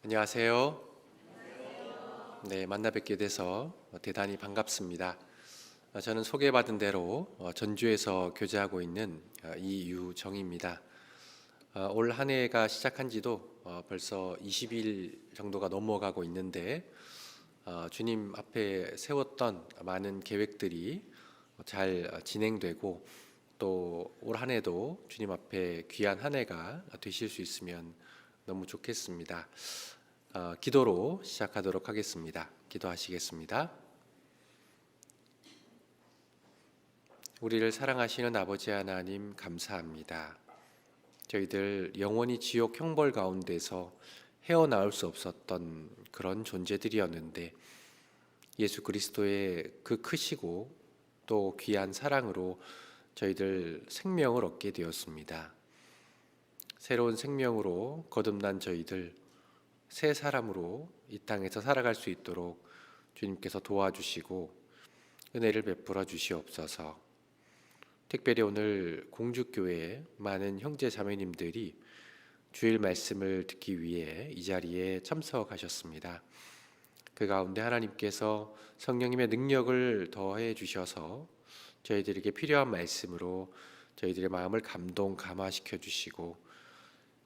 안녕하세요. 네, 만나 뵙게 돼서 대단히 반갑습니다. 저는 소개받은 대로 전주에서 교제하고 있는 이유정입니다. 올 한 해가 시작한 지도 벌써 20일 정도가 넘어가고 있는데 주님 앞에 세웠던 많은 계획들이 잘 진행되고 또 올 한 해도 주님 앞에 귀한 한 해가 되실 수 있으면 너무 좋겠습니다. 기도로 시작하도록 하겠습니다. 기도하시겠습니다. 우리를 사랑하시는 아버지 하나님 감사합니다. 저희들 영원히 지옥 형벌 가운데서 헤어나올 수 없었던 그런 존재들이었는데 예수 그리스도의 그 크시고 또 귀한 사랑으로 저희들 생명을 얻게 되었습니다. 새로운 생명으로 거듭난 저희들 새 사람으로 이 땅에서 살아갈 수 있도록 주님께서 도와주시고 은혜를 베풀어 주시옵소서. 특별히 오늘 공주교회에 많은 형제 자매님들이 주일 말씀을 듣기 위해 이 자리에 참석하셨습니다. 그 가운데 하나님께서 성령님의 능력을 더해 주셔서 저희들에게 필요한 말씀으로 저희들의 마음을 감동감화시켜 주시고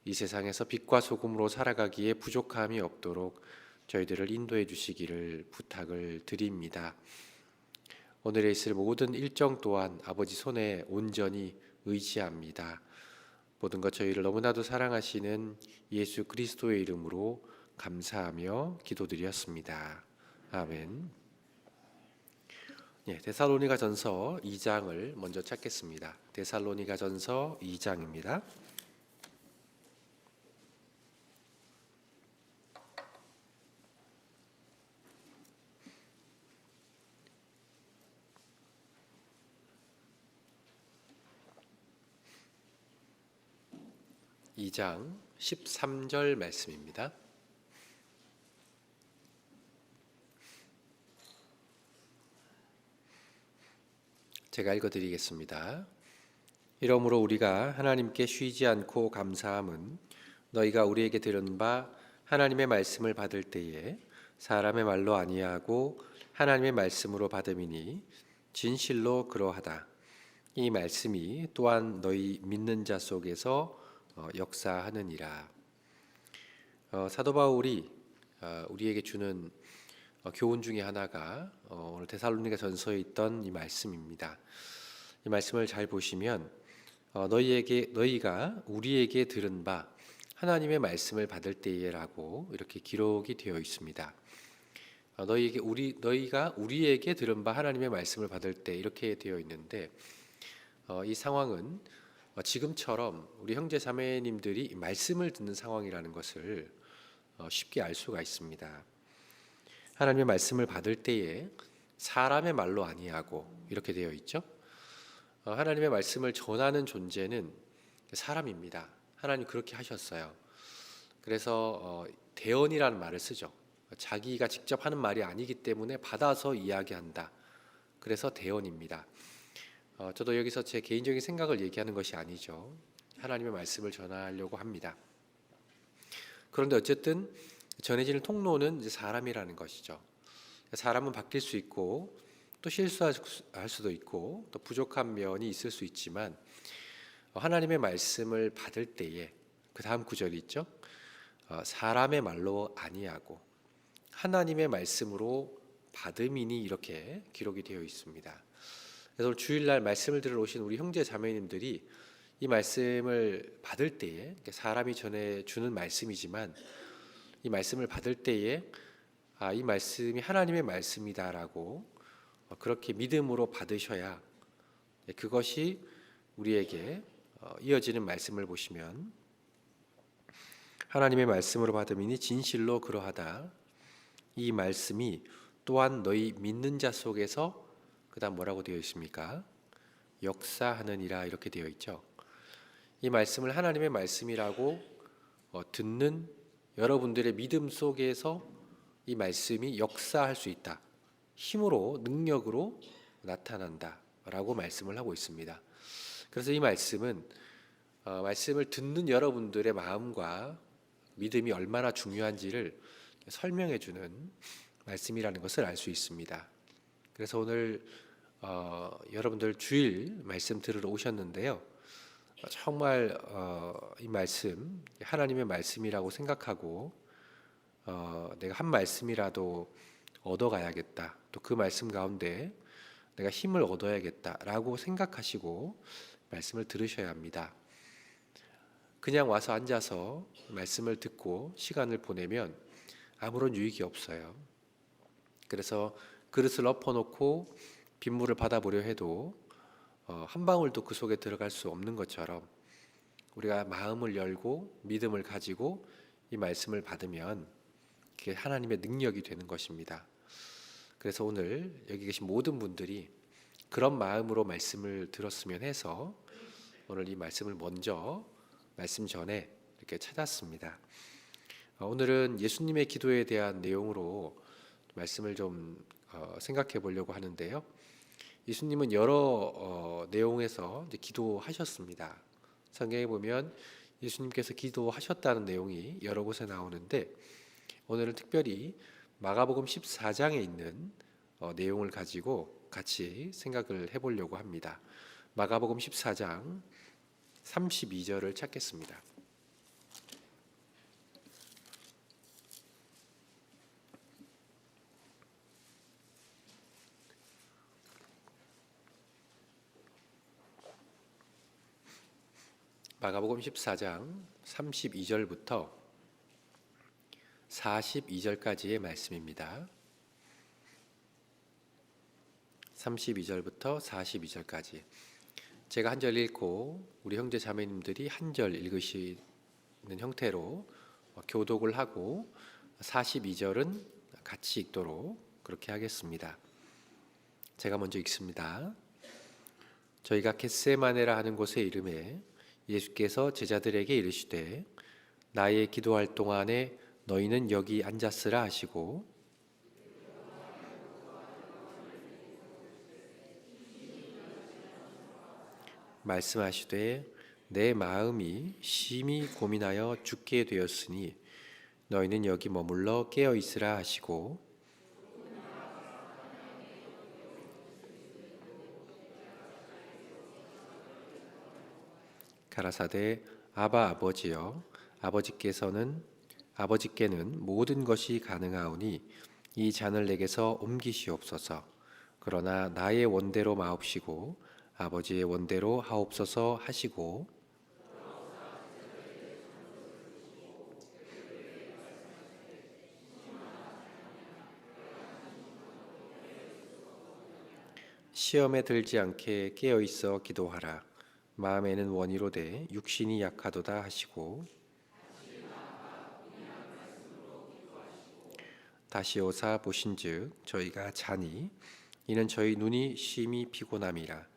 이 세상에서 빛과 소금으로 살아가기에 부족함이 없도록 저희들을 인도해 주시기를 부탁을 드립니다. 오늘에 있을 모든 일정 또한 아버지 손에 온전히 의지합니다. 모든 것 저희를 너무나도 사랑하시는 예수 그리스도의 이름으로 감사하며 기도드렸습니다. 아멘. 데살로니가전서 2장을 먼저 찾겠습니다. 데살로니가전서 2장입니다. 이 장 13절 말씀입니다. 제가 읽어드리겠습니다. 이러므로 우리가 하나님께 쉬지 않고 감사함은 너희가 우리에게 들은 바 하나님의 말씀을 받을 때에 사람의 말로 아니하고 하나님의 말씀으로 받음이니 진실로 그러하다. 이 말씀이 또한 너희 믿는 자 속에서 역사하느니라. 사도 바울이 우리에게 주는 교훈 중에 하나가 오늘 데살로니가 전서에 있던 이 말씀입니다. 이 말씀을 잘 보시면 너희가 우리에게 들은 바 하나님의 말씀을 받을 때에라고 이렇게 기록이 되어 있습니다. 너희가 우리에게 들은 바 하나님의 말씀을 받을 때 이렇게 되어 있는데 이 상황은 지금처럼 우리 형제 자매님들이 말씀을 듣는 상황이라는 것을 쉽게 알 수가 있습니다. 하나님의 말씀을 받을 때에 사람의 말로 아니하고 이렇게 되어 있죠. 하나님의 말씀을 전하는 존재는 사람입니다. 하나님 그렇게 하셨어요. 그래서 대언이라는 말을 쓰죠. 자기가 직접 하는 말이 아니기 때문에 받아서 이야기한다. 그래서 대언입니다. 저도 여기서 제 개인적인 생각을 얘기하는 것이 아니죠. 하나님의 말씀을 전하려고 합니다. 그런데 어쨌든 전해지는 통로는 이제 사람이라는 것이죠. 사람은 바뀔 수 있고 또 실수할 수도 있고 또 부족한 면이 있을 수 있지만 하나님의 말씀을 받을 때에 그 다음 구절이 있죠. 사람의 말로 아니하고 하나님의 말씀으로 받음이니 이렇게 기록이 되어 있습니다. 그래서 주일날 말씀을 들으러 오신 우리 형제 자매님들이 이 말씀을 받을 때에 사람이 전해주는 말씀이지만 이 말씀을 받을 때에 이 말씀이 하나님의 말씀이다라고 그렇게 믿음으로 받으셔야 그것이 우리에게 이어지는 말씀을 보시면 하나님의 말씀으로 받음이니 진실로 그러하다. 이 말씀이 또한 너희 믿는 자 속에서 그 다음 뭐라고 되어 있습니까? 역사하느니라 이렇게 되어 있죠. 이 말씀을 하나님의 말씀이라고 듣는 여러분들의 믿음 속에서 이 말씀이 역사할 수 있다. 힘으로 능력으로 나타난다 라고 말씀을 하고 있습니다. 그래서 이 말씀은 말씀을 듣는 여러분들의 마음과 믿음이 얼마나 중요한지를 설명해 주는 말씀이라는 것을 알 수 있습니다. 그래서 오늘 여러분들 주일 말씀 들으러 오셨는데요. 정말 이 말씀 하나님의 말씀이라고 생각하고 내가 한 말씀이라도 얻어가야겠다. 또 그 말씀 가운데 내가 힘을 얻어야겠다라고 생각하시고 말씀을 들으셔야 합니다. 그냥 와서 앉아서 말씀을 듣고 시간을 보내면 아무런 유익이 없어요. 그래서 그릇을 엎어놓고 빗물을 받아보려 해도 한 방울도 그 속에 들어갈 수 없는 것처럼 우리가 마음을 열고 믿음을 가지고 이 말씀을 받으면 그게 하나님의 능력이 되는 것입니다. 그래서 오늘 여기 계신 모든 분들이 그런 마음으로 말씀을 들었으면 해서 오늘 이 말씀을 먼저 말씀 전에 이렇게 찾았습니다. 오늘은 예수님의 기도에 대한 내용으로 말씀을 좀 생각해 보려고 하는데요. 예수님은 여러 내용에서 이제 기도하셨습니다. 성경에 보면 예수님께서 기도하셨다는 내용이 여러 곳에 나오는데 오늘은 특별히 마가복음 14장에 있는 내용을 가지고 같이 생각을 해보려고 합니다. 마가복음 14장 32절을 찾겠습니다. 마가복음 14장 32절부터 42절까지의 말씀입니다. 32절부터 42절까지 제가 한 절 읽고 우리 형제 자매님들이 한 절 읽으시는 형태로 교독을 하고 42절은 같이 읽도록 그렇게 하겠습니다. 제가 먼저 읽습니다. 저희가 겟세마네라 하는 곳에 이르매 예수께서 제자들에게 이르시되 나의 기도할 동안에 너희는 여기 앉았으라 하시고 말씀하시되 내 마음이 심히 고민하여 죽게 되었으니 너희는 여기 머물러 깨어 있으라 하시고 가라사대 아바 아버지여 아버지께는 모든 것이 가능하오니 이 잔을 내게서 옮기시옵소서. 그러나 나의 원대로 마옵시고 아버지의 원대로 하옵소서 하시고 시험에 들지 않게 깨어 있어 기도하라. 마음에는 원이로되 육신이 약하도다 하시고 다시 오사 보신즉 저희가 자니 이는 저희 눈이 심히 피곤함이라.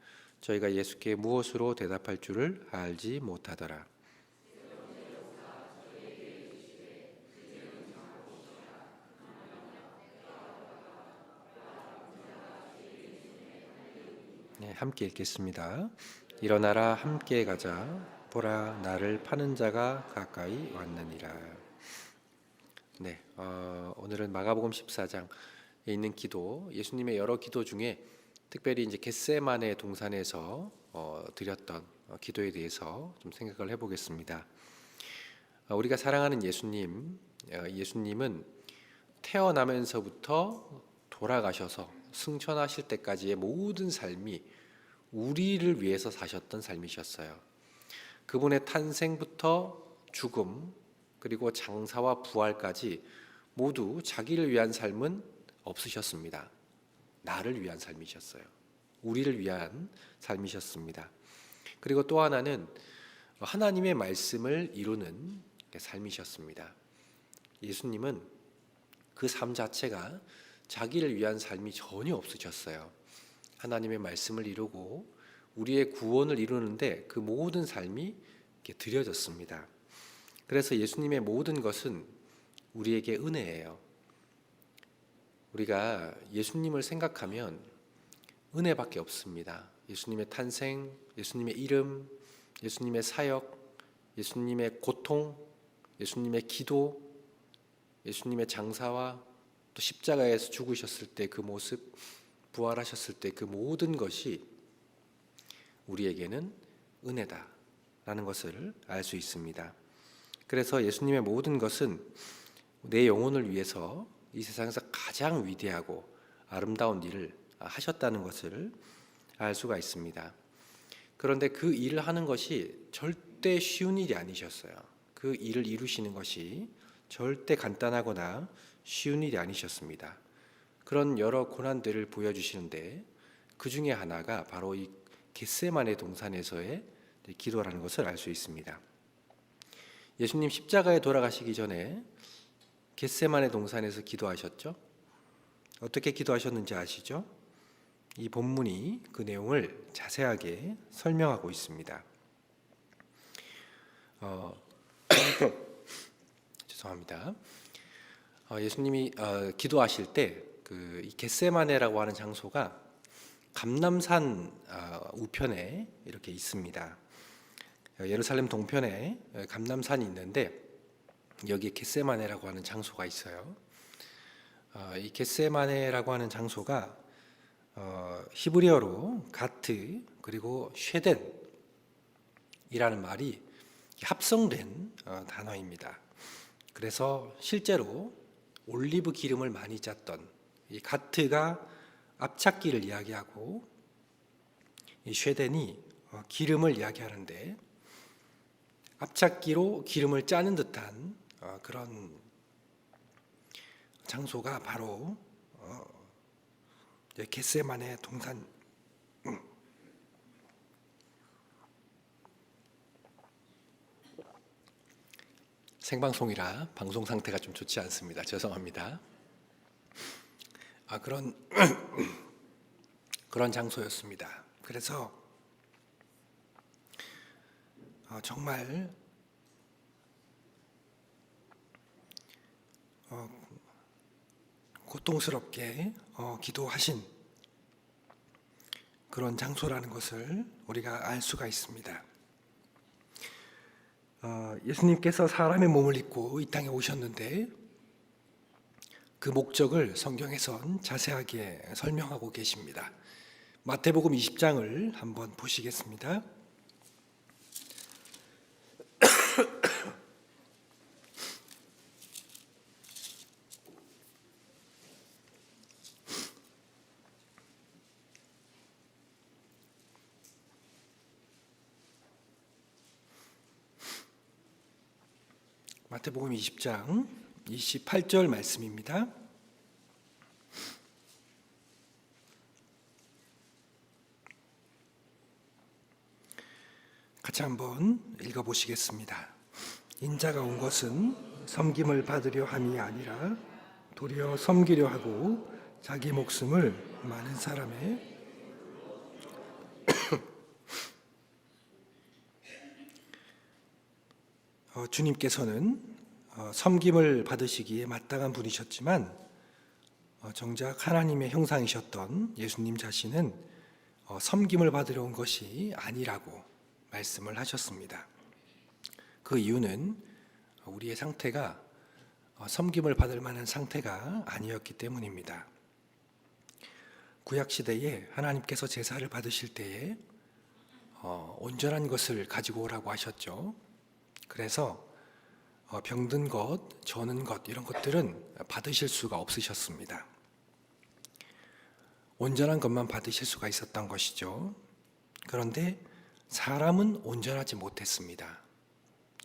저희가 예수께 무엇으로 대답할 줄을 알지 못하더라. 네, 함께 읽겠습니다. 일어나라 함께 가자. 보라 나를 파는 자가 가까이 왔느니라. 네, 오늘은 마가복음 14장에 있는 기도, 예수님의 여러 기도 중에 특별히 이제 겟세마네 동산에서 드렸던 기도에 대해서 좀 생각을 해보겠습니다. 우리가 사랑하는 예수님은 태어나면서부터 돌아가셔서 승천하실 때까지의 모든 삶이 우리를 위해서 사셨던 삶이셨어요. 그분의 탄생부터 죽음 그리고 장사와 부활까지 모두 자기를 위한 삶은 없으셨습니다. 나를 위한 삶이셨어요. 우리를 위한 삶이셨습니다. 그리고 또 하나는 하나님의 말씀을 이루는 삶이셨습니다. 예수님은 그 삶 자체가 자기를 위한 삶이 전혀 없으셨어요. 하나님의 말씀을 이루고 우리의 구원을 이루는데 그 모든 삶이 드려졌습니다. 그래서 예수님의 모든 것은 우리에게 은혜예요. 우리가 예수님을 생각하면 은혜밖에 없습니다. 예수님의 탄생, 예수님의 이름, 예수님의 사역, 예수님의 고통, 예수님의 기도, 예수님의 장사와 또 십자가에서 죽으셨을 때 그 모습, 부활하셨을 때 그 모든 것이 우리에게는 은혜다라는 것을 알 수 있습니다. 그래서 예수님의 모든 것은 내 영혼을 위해서 이 세상에서 가장 위대하고 아름다운 일을 하셨다는 것을 알 수가 있습니다. 그런데 그 일을 하는 것이 절대 쉬운 일이 아니셨어요. 그 일을 이루시는 것이 절대 간단하거나 쉬운 일이 아니셨습니다. 그런 여러 고난들을 보여주시는데 그 중에 하나가 바로 이 겟세마네 동산에서의 기도라는 것을 알 수 있습니다. 예수님 십자가에 돌아가시기 전에 겟세마네 동산에서 기도하셨죠? 어떻게 기도하셨는지 아시죠? 이 본문이 그 내용을 자세하게 설명하고 있습니다. 죄송합니다. 예수님이 기도하실 때 이 겟세마네라고 하는 장소가 감람산 우편에 이렇게 있습니다. 예루살렘 동편에 감람산이 있는데 여기에 겟세마네라고 하는 장소가 있어요. 이 겟세마네라고 하는 장소가 히브리어로 가트 그리고 쉐덴이라는 말이 합성된 단어입니다. 그래서 실제로 올리브 기름을 많이 짰던 이 가트가 앞찾기를 이야기하고 이 쉐덴이 기름을 이야기하는데 앞찾기로 기름을 짜는 듯한 그런 장소가 바로 겟세마네 동산 생방송이라 방송 상태가 좀 좋지 않습니다. 죄송합니다. 그런 장소였습니다. 그래서 정말 고통스럽게 기도하신 그런 장소라는 것을 우리가 알 수가 있습니다. 예수님께서 사람의 몸을 입고 이 땅에 오셨는데 그 목적을 성경에선 자세하게 설명하고 계십니다. 마태복음 20장을 한번 보시겠습니다. 마태복음 20장 28절 말씀입니다. 같이 한번 읽어보시겠습니다. 인자가 온 것은 섬김을 받으려 함이 아니라 도리어 섬기려 하고 자기 목숨을 많은 사람의 주님께서는 섬김을 받으시기에 마땅한 분이셨지만 정작 하나님의 형상이셨던 예수님 자신은 섬김을 받으러 온 것이 아니라고 말씀을 하셨습니다. 그 이유는 우리의 상태가 섬김을 받을 만한 상태가 아니었기 때문입니다. 구약시대에 하나님께서 제사를 받으실 때에 온전한 것을 가지고 오라고 하셨죠. 그래서 병든 것, 저는 것 이런 것들은 받으실 수가 없으셨습니다. 온전한 것만 받으실 수가 있었던 것이죠. 그런데 사람은 온전하지 못했습니다.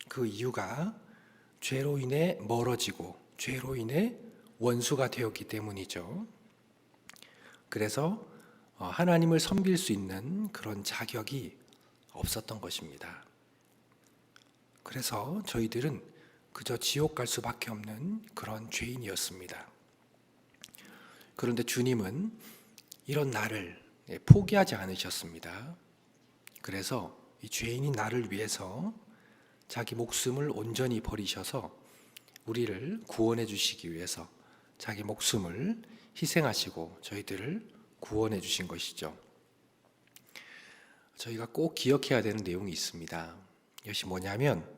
그 이유가 죄로 인해 멀어지고 죄로 인해 원수가 되었기 때문이죠. 그래서 하나님을 섬길 수 있는 그런 자격이 없었던 것입니다. 그래서 저희들은 그저 지옥 갈 수밖에 없는 그런 죄인이었습니다. 그런데 주님은 이런 나를 포기하지 않으셨습니다. 그래서 이 죄인인 나를 위해서 자기 목숨을 온전히 버리셔서 우리를 구원해 주시기 위해서 자기 목숨을 희생하시고 저희들을 구원해 주신 것이죠. 저희가 꼭 기억해야 되는 내용이 있습니다. 이것이 뭐냐면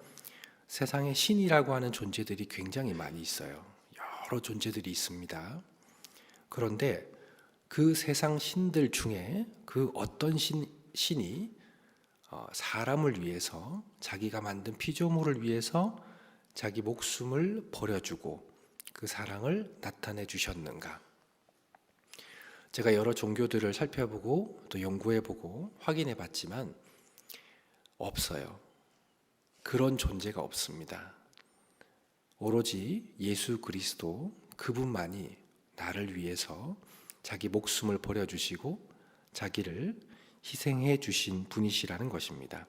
세상에 신이라고 하는 존재들이 굉장히 많이 있어요. 여러 존재들이 있습니다. 그런데 그 세상 신들 중에 그 어떤 신이 사람을 위해서, 자기가 만든 피조물을 위해서 자기 목숨을 버려주고 그 사랑을 나타내 주셨는가? 제가 여러 종교들을 살펴보고 또 연구해보고 확인해봤지만 없어요. 그런 존재가 없습니다. 오로지 예수 그리스도, 그분만이 나를 위해서 자기 목숨을 버려주시고 자기를 희생해 주신 분이시라는 것입니다.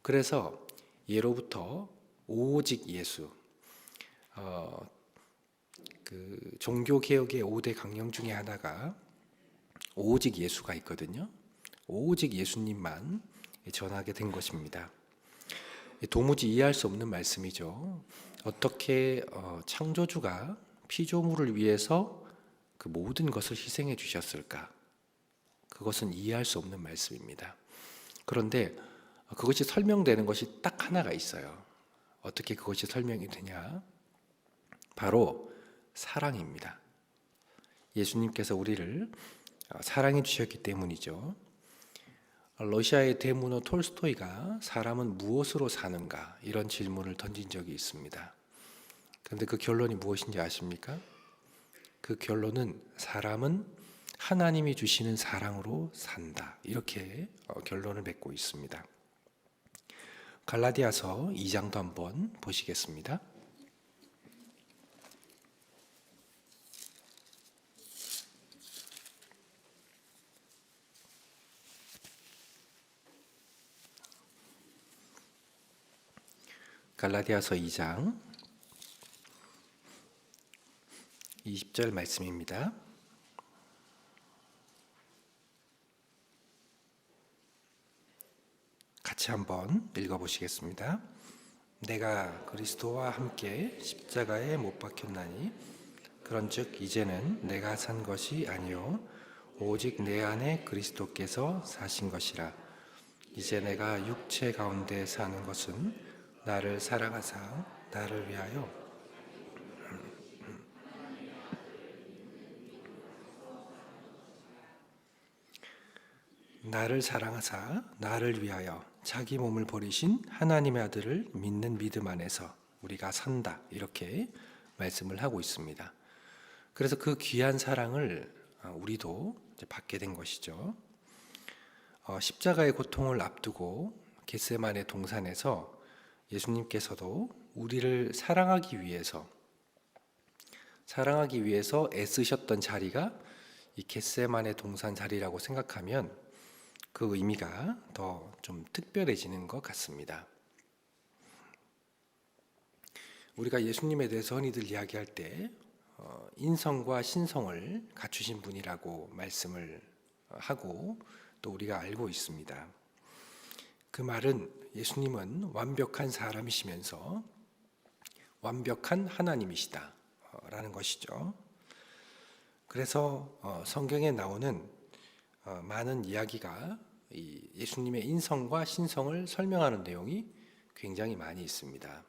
그래서 예로부터 오직 예수, 그 종교개혁의 5대 강령 중에 하나가 오직 예수가 있거든요. 오직 예수님만 전하게 된 것입니다. 도무지 이해할 수 없는 말씀이죠. 어떻게 창조주가 피조물을 위해서 그 모든 것을 희생해 주셨을까? 그것은 이해할 수 없는 말씀입니다. 그런데 그것이 설명되는 것이 딱 하나가 있어요. 어떻게 그것이 설명이 되냐? 바로 사랑입니다. 예수님께서 우리를 사랑해 주셨기 때문이죠. 러시아의 대문호 톨스토이가 사람은 무엇으로 사는가? 이런 질문을 던진 적이 있습니다. 그런데 그 결론이 무엇인지 아십니까? 그 결론은 사람은 하나님이 주시는 사랑으로 산다. 이렇게 결론을 맺고 있습니다. 갈라디아서 2장도 한번 보시겠습니다. 갈라디아서 2장 20절 말씀입니다. 같이 한번 읽어보시겠습니다. 내가 그리스도와 함께 십자가에 못 박혔나니 그런즉 이제는 내가 산 것이 아니요 오직 내 안에 그리스도께서 사신 것이라. 이제 내가 육체 가운데 사는 것은 나를 사랑하사 나를 위하여 자기 몸을 버리신 하나님의 아들을 믿는 믿음 안에서 우리가 산다. 이렇게 말씀을 하고 있습니다. 그래서 그 귀한 사랑을 우리도 이제 받게 된 것이죠. 십자가의 고통을 앞두고 겟세마네 동산에서 예수님께서도 우리를 사랑하기 위해서 애쓰셨던 자리가 이 겟세마네 동산 자리라고 생각하면 그 의미가 더 좀 특별해지는 것 같습니다. 우리가 예수님에 대해서 흔히들 이야기할 때 인성과 신성을 갖추신 분이라고 말씀을 하고 또 우리가 알고 있습니다. 그 말은 예수님은 완벽한 사람이시면서 완벽한 하나님이시다라는 것이죠. 그래서 성경에 나오는 많은 이야기가 이 예수님의 인성과 신성을 설명하는 내용이 굉장히 많이 있습니다.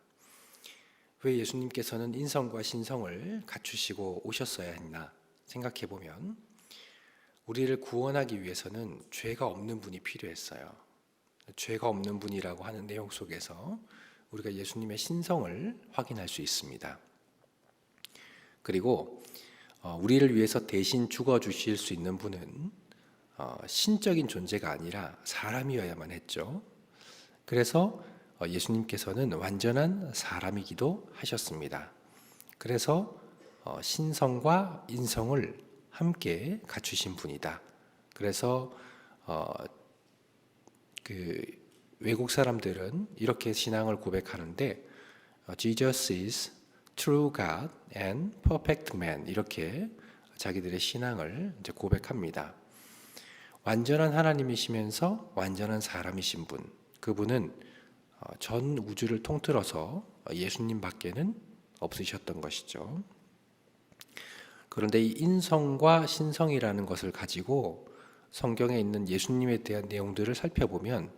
왜 예수님께서는 인성과 신성을 갖추시고 오셨어야 했나 생각해 보면 우리를 구원하기 위해서는 죄가 없는 분이 필요했어요. 죄가 없는 분이라고 하는 내용 속에서 우리가 예수님의 신성을 확인할 수 있습니다. 그리고 우리를 위해서 대신 죽어주실 수 있는 분은 신적인 존재가 아니라 사람이어야만 했죠. 그래서 예수님께서는 완전한 사람이기도 하셨습니다. 그래서 신성과 인성을 함께 갖추신 분이다. 그래서 그 외국 사람들은 이렇게 신앙을 고백하는데 Jesus is true God and perfect man 이렇게 자기들의 신앙을 이제 고백합니다. 완전한 하나님이시면서 완전한 사람이신 분, 그분은 전 우주를 통틀어서 예수님밖에는 없으셨던 것이죠. 그런데 이 인성과 신성이라는 것을 가지고 성경에 있는 예수님에 대한 내용들을 살펴보면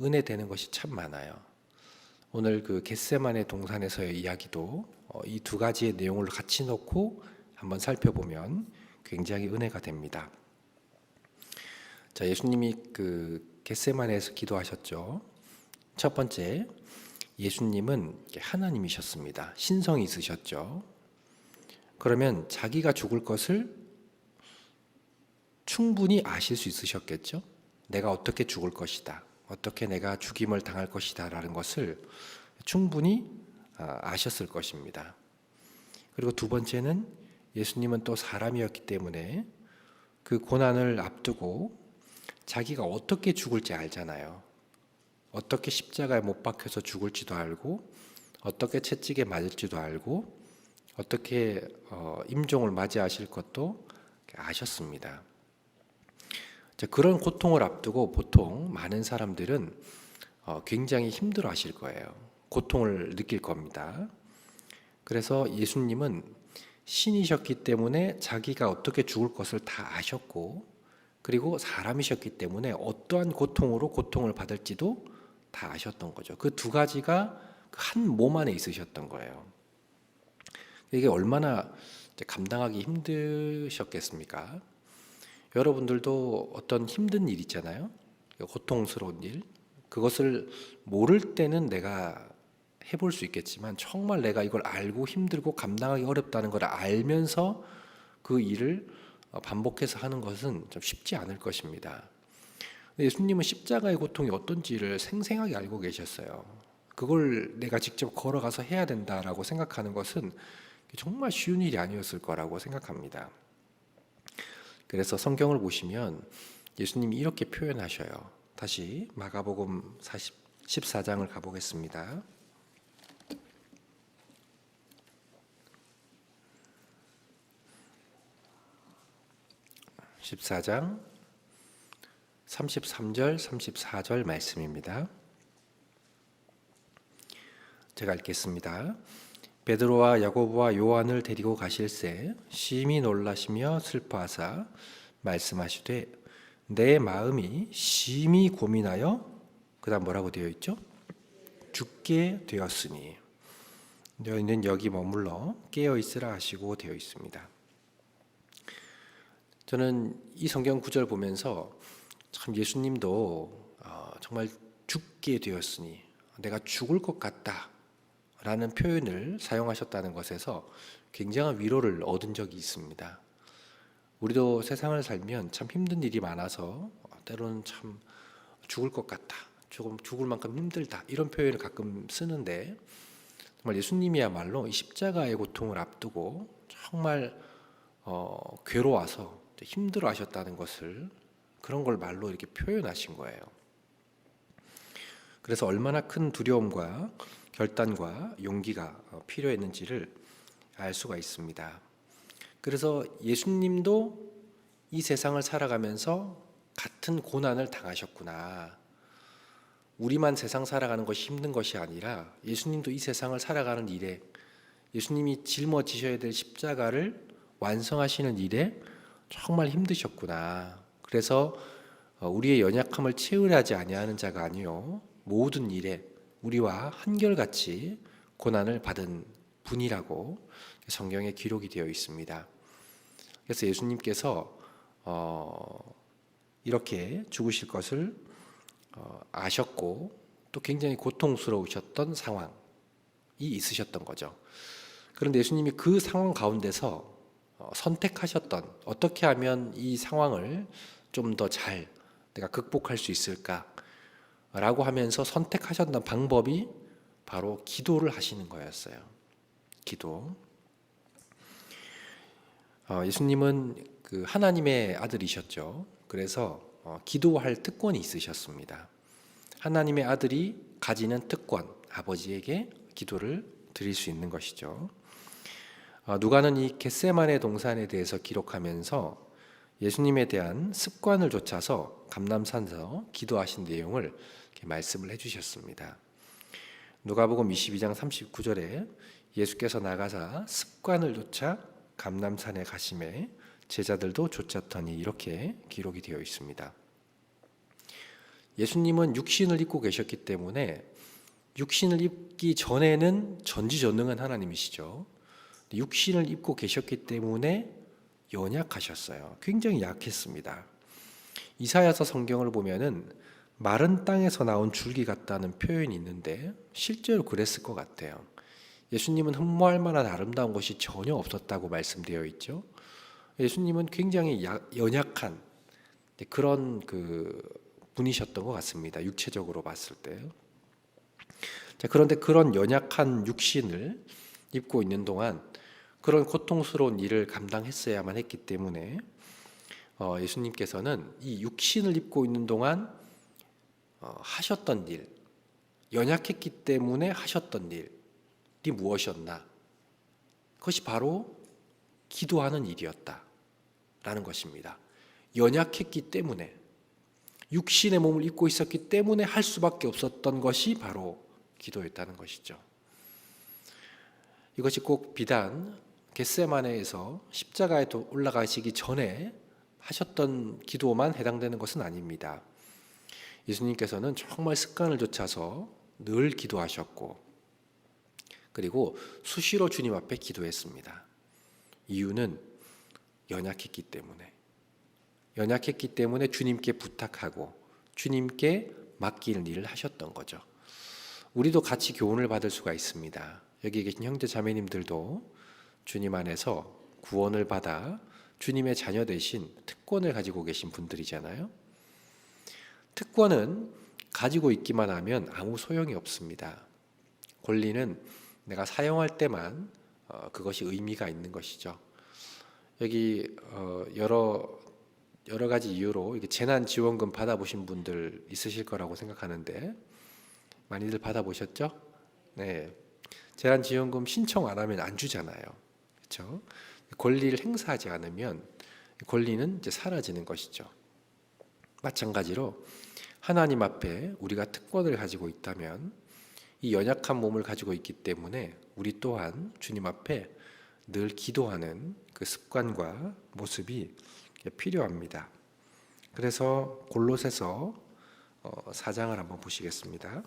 은혜되는 것이 참 많아요. 오늘 그 겟세마네 동산에서의 이야기도 이 두 가지의 내용을 같이 놓고 한번 살펴보면 굉장히 은혜가 됩니다. 자, 예수님이 그 겟세마네에서 기도하셨죠. 첫 번째, 예수님은 하나님이셨습니다. 신성이 있으셨죠. 그러면 자기가 죽을 것을 충분히 아실 수 있으셨겠죠. 내가 어떻게 죽을 것이다, 어떻게 내가 죽임을 당할 것이다 라는 것을 충분히 아셨을 것입니다. 그리고 두 번째는 예수님은 또 사람이었기 때문에 그 고난을 앞두고 자기가 어떻게 죽을지 알잖아요. 어떻게 십자가에 못 박혀서 죽을지도 알고, 어떻게 채찍에 맞을지도 알고, 어떻게 임종을 맞이하실 것도 아셨습니다. 그런 고통을 앞두고 보통 많은 사람들은 굉장히 힘들어하실 거예요. 고통을 느낄 겁니다. 그래서 예수님은 신이셨기 때문에 자기가 어떻게 죽을 것을 다 아셨고, 그리고 사람이셨기 때문에 어떠한 고통으로 고통을 받을지도 다 아셨던 거죠. 그 두 가지가 한 몸 안에 있으셨던 거예요. 이게 얼마나 감당하기 힘드셨겠습니까? 여러분들도 어떤 힘든 일 있잖아요. 고통스러운 일. 그것을 모를 때는 내가 해볼 수 있겠지만 정말 내가 이걸 알고 힘들고 감당하기 어렵다는 걸 알면서 그 일을 반복해서 하는 것은 좀 쉽지 않을 것입니다. 예수님은 십자가의 고통이 어떤지를 생생하게 알고 계셨어요. 그걸 내가 직접 걸어가서 해야 된다라고 생각하는 것은 정말 쉬운 일이 아니었을 거라고 생각합니다. 그래서 성경을 보시면 예수님이 이렇게 표현하셔요. 다시 마가복음 14장을 가보겠습니다. 14장 33절 34절 말씀입니다. 제가 읽겠습니다. 베드로와 야고보와 요한을 데리고 가실새 심히 놀라시며 슬퍼하사 말씀하시되 내 마음이 심히 고민하여, 그다음 뭐라고 되어 있죠? 죽게 되었으니 너희는 여기 머물러 깨어 있으라 하시고 되어 있습니다. 저는 이 성경 구절 보면서 참 예수님도 정말 죽게 되었으니, 내가 죽을 것 같다 라는 표현을 사용하셨다는 것에서 굉장한 위로를 얻은 적이 있습니다. 우리도 세상을 살면 참 힘든 일이 많아서 때로는 참 죽을 것 같다, 조금 죽을 만큼 힘들다 이런 표현을 가끔 쓰는데, 정말 예수님이야말로 이 십자가의 고통을 앞두고 정말 괴로워서 힘들어 하셨다는 것을, 그런 걸 말로 이렇게 표현하신 거예요. 그래서 얼마나 큰 두려움과 결단과 용기가 필요했는지를 알 수가 있습니다. 그래서 예수님도 이 세상을 살아가면서 같은 고난을 당하셨구나. 우리만 세상 살아가는 것이 힘든 것이 아니라 예수님도 이 세상을 살아가는 일에, 예수님이 짊어지셔야 될 십자가를 완성하시는 일에 정말 힘드셨구나. 그래서 우리의 연약함을 채우려지 아니하는 자가 아니요 모든 일에 우리와 한결같이 고난을 받은 분이라고 성경에 기록이 되어 있습니다. 그래서 예수님께서 이렇게 죽으실 것을 아셨고 또 굉장히 고통스러우셨던 상황이 있으셨던 거죠. 그런데 예수님이 그 상황 가운데서 선택하셨던, 어떻게 하면 이 상황을 좀 더 잘 내가 극복할 수 있을까 라고 하면서 선택하셨던 방법이 바로 기도를 하시는 거였어요. 기도. 예수님은 그 하나님의 아들이셨죠. 그래서 기도할 특권이 있으셨습니다. 하나님의 아들이 가지는 특권, 아버지에게 기도를 드릴 수 있는 것이죠. 누가는 이 겟세마네 동산에 대해서 기록하면서 예수님에 대한 습관을 좇아서 감람산에서 기도하신 내용을 이렇게 말씀을 해주셨습니다. 누가복음 22장 39절에 예수께서 나가사 습관을 좇아 감람산에 가심에 제자들도 좇았더니, 이렇게 기록이 되어 있습니다. 예수님은 육신을 입고 계셨기 때문에 육신을 입기 전에는 전지전능한 하나님이시죠. 육신을 입고 계셨기 때문에 연약하셨어요. 굉장히 약했습니다. 이사야서 성경을 보면은 마른 땅에서 나온 줄기 같다는 표현이 있는데 실제로 그랬을 것 같아요. 예수님은 흠모할 만한 아름다운 것이 전혀 없었다고 말씀되어 있죠. 예수님은 굉장히 연약한 그런 분이셨던 것 같습니다. 육체적으로 봤을 때. 자, 그런데 그런 연약한 육신을 입고 있는 동안 그런 고통스러운 일을 감당했어야만 했기 때문에 예수님께서는 이 육신을 입고 있는 동안 하셨던 일, 연약했기 때문에 하셨던 일이 무엇이었나? 그것이 바로 기도하는 일이었다라는 것입니다. 연약했기 때문에, 육신의 몸을 입고 있었기 때문에 할 수밖에 없었던 것이 바로 기도였다는 것이죠. 이것이 꼭 비단 겟세마네에서 십자가에 올라가시기 전에 하셨던 기도만 해당되는 것은 아닙니다. 예수님께서는 정말 습관을 좇아서 늘 기도하셨고, 그리고 수시로 주님 앞에 기도했습니다. 이유는 연약했기 때문에 주님께 부탁하고 주님께 맡기는 일을 하셨던 거죠. 우리도 같이 교훈을 받을 수가 있습니다. 여기 계신 형제 자매님들도 주님 안에서 구원을 받아 주님의 자녀 되신 특권을 가지고 계신 분들이잖아요. 특권은 가지고 있기만 하면 아무 소용이 없습니다. 권리는 내가 사용할 때만 그것이 의미가 있는 것이죠. 여기 여러 가지 이유로 재난지원금 받아보신 분들 있으실 거라고 생각하는데 많이들 받아보셨죠? 네, 재난지원금 신청 안 하면 안 주잖아요. 그렇죠? 권리를 행사하지 않으면 권리는 이제 사라지는 것이죠. 마찬가지로 하나님 앞에 우리가 특권을 가지고 있다면 이 연약한 몸을 가지고 있기 때문에 우리 또한 주님 앞에 늘 기도하는 그 습관과 모습이 필요합니다. 그래서 골로새서 4장을 한번 보시겠습니다.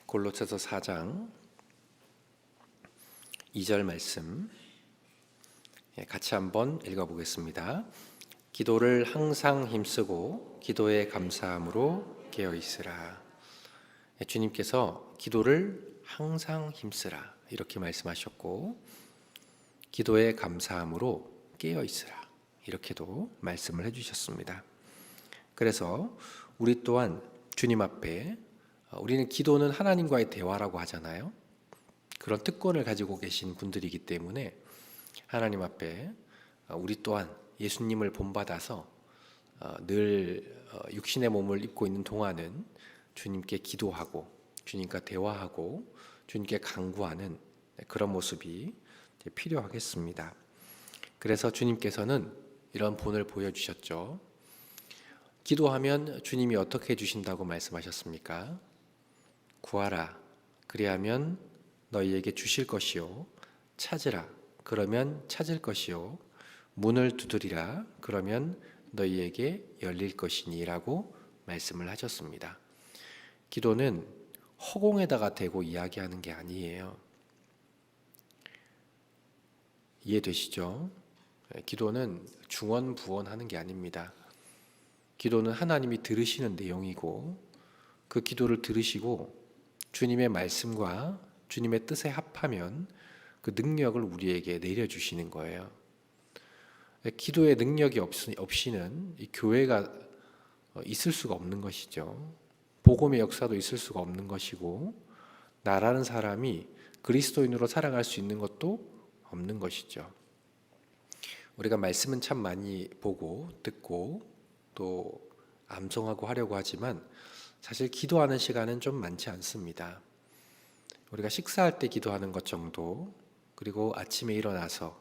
골로새서 4장 2절 말씀 같이 한번 읽어보겠습니다. 기도를 항상 힘쓰고 기도에 감사함으로 깨어 있으라. 주님께서 기도를 항상 힘쓰라 이렇게 말씀하셨고, 기도에 감사함으로 깨어 있으라 이렇게도 말씀을 해주셨습니다. 그래서 우리 또한 주님 앞에, 우리는 기도는 하나님과의 대화라고 하잖아요. 그런 특권을 가지고 계신 분들이기 때문에 하나님 앞에 우리 또한 예수님을 본받아서 늘 육신의 몸을 입고 있는 동안은 주님께 기도하고 주님과 대화하고 주님께 간구하는 그런 모습이 필요하겠습니다. 그래서 주님께서는 이런 본을 보여주셨죠. 기도하면 주님이 어떻게 해주신다고 말씀하셨습니까? 구하라, 그리하면 너희에게 주실 것이요, 찾으라, 그러면 찾을 것이요, 문을 두드리라, 그러면 너희에게 열릴 것이니 라고 말씀을 하셨습니다. 기도는 허공에다가 대고 이야기하는 게 아니에요. 이해되시죠? 기도는 중언부언하는 게 아닙니다. 기도는 하나님이 들으시는 내용이고, 그 기도를 들으시고 주님의 말씀과 주님의 뜻에 합하면 그 능력을 우리에게 내려주시는 거예요. 기도의 능력이 없이는 이 교회가 있을 수가 없는 것이죠. 복음의 역사도 있을 수가 없는 것이고, 나라는 사람이 그리스도인으로 살아갈 수 있는 것도 없는 것이죠. 우리가 말씀은 참 많이 보고 듣고 또 암송하고 하려고 하지만 사실 기도하는 시간은 좀 많지 않습니다. 우리가 식사할 때 기도하는 것 정도, 그리고 아침에 일어나서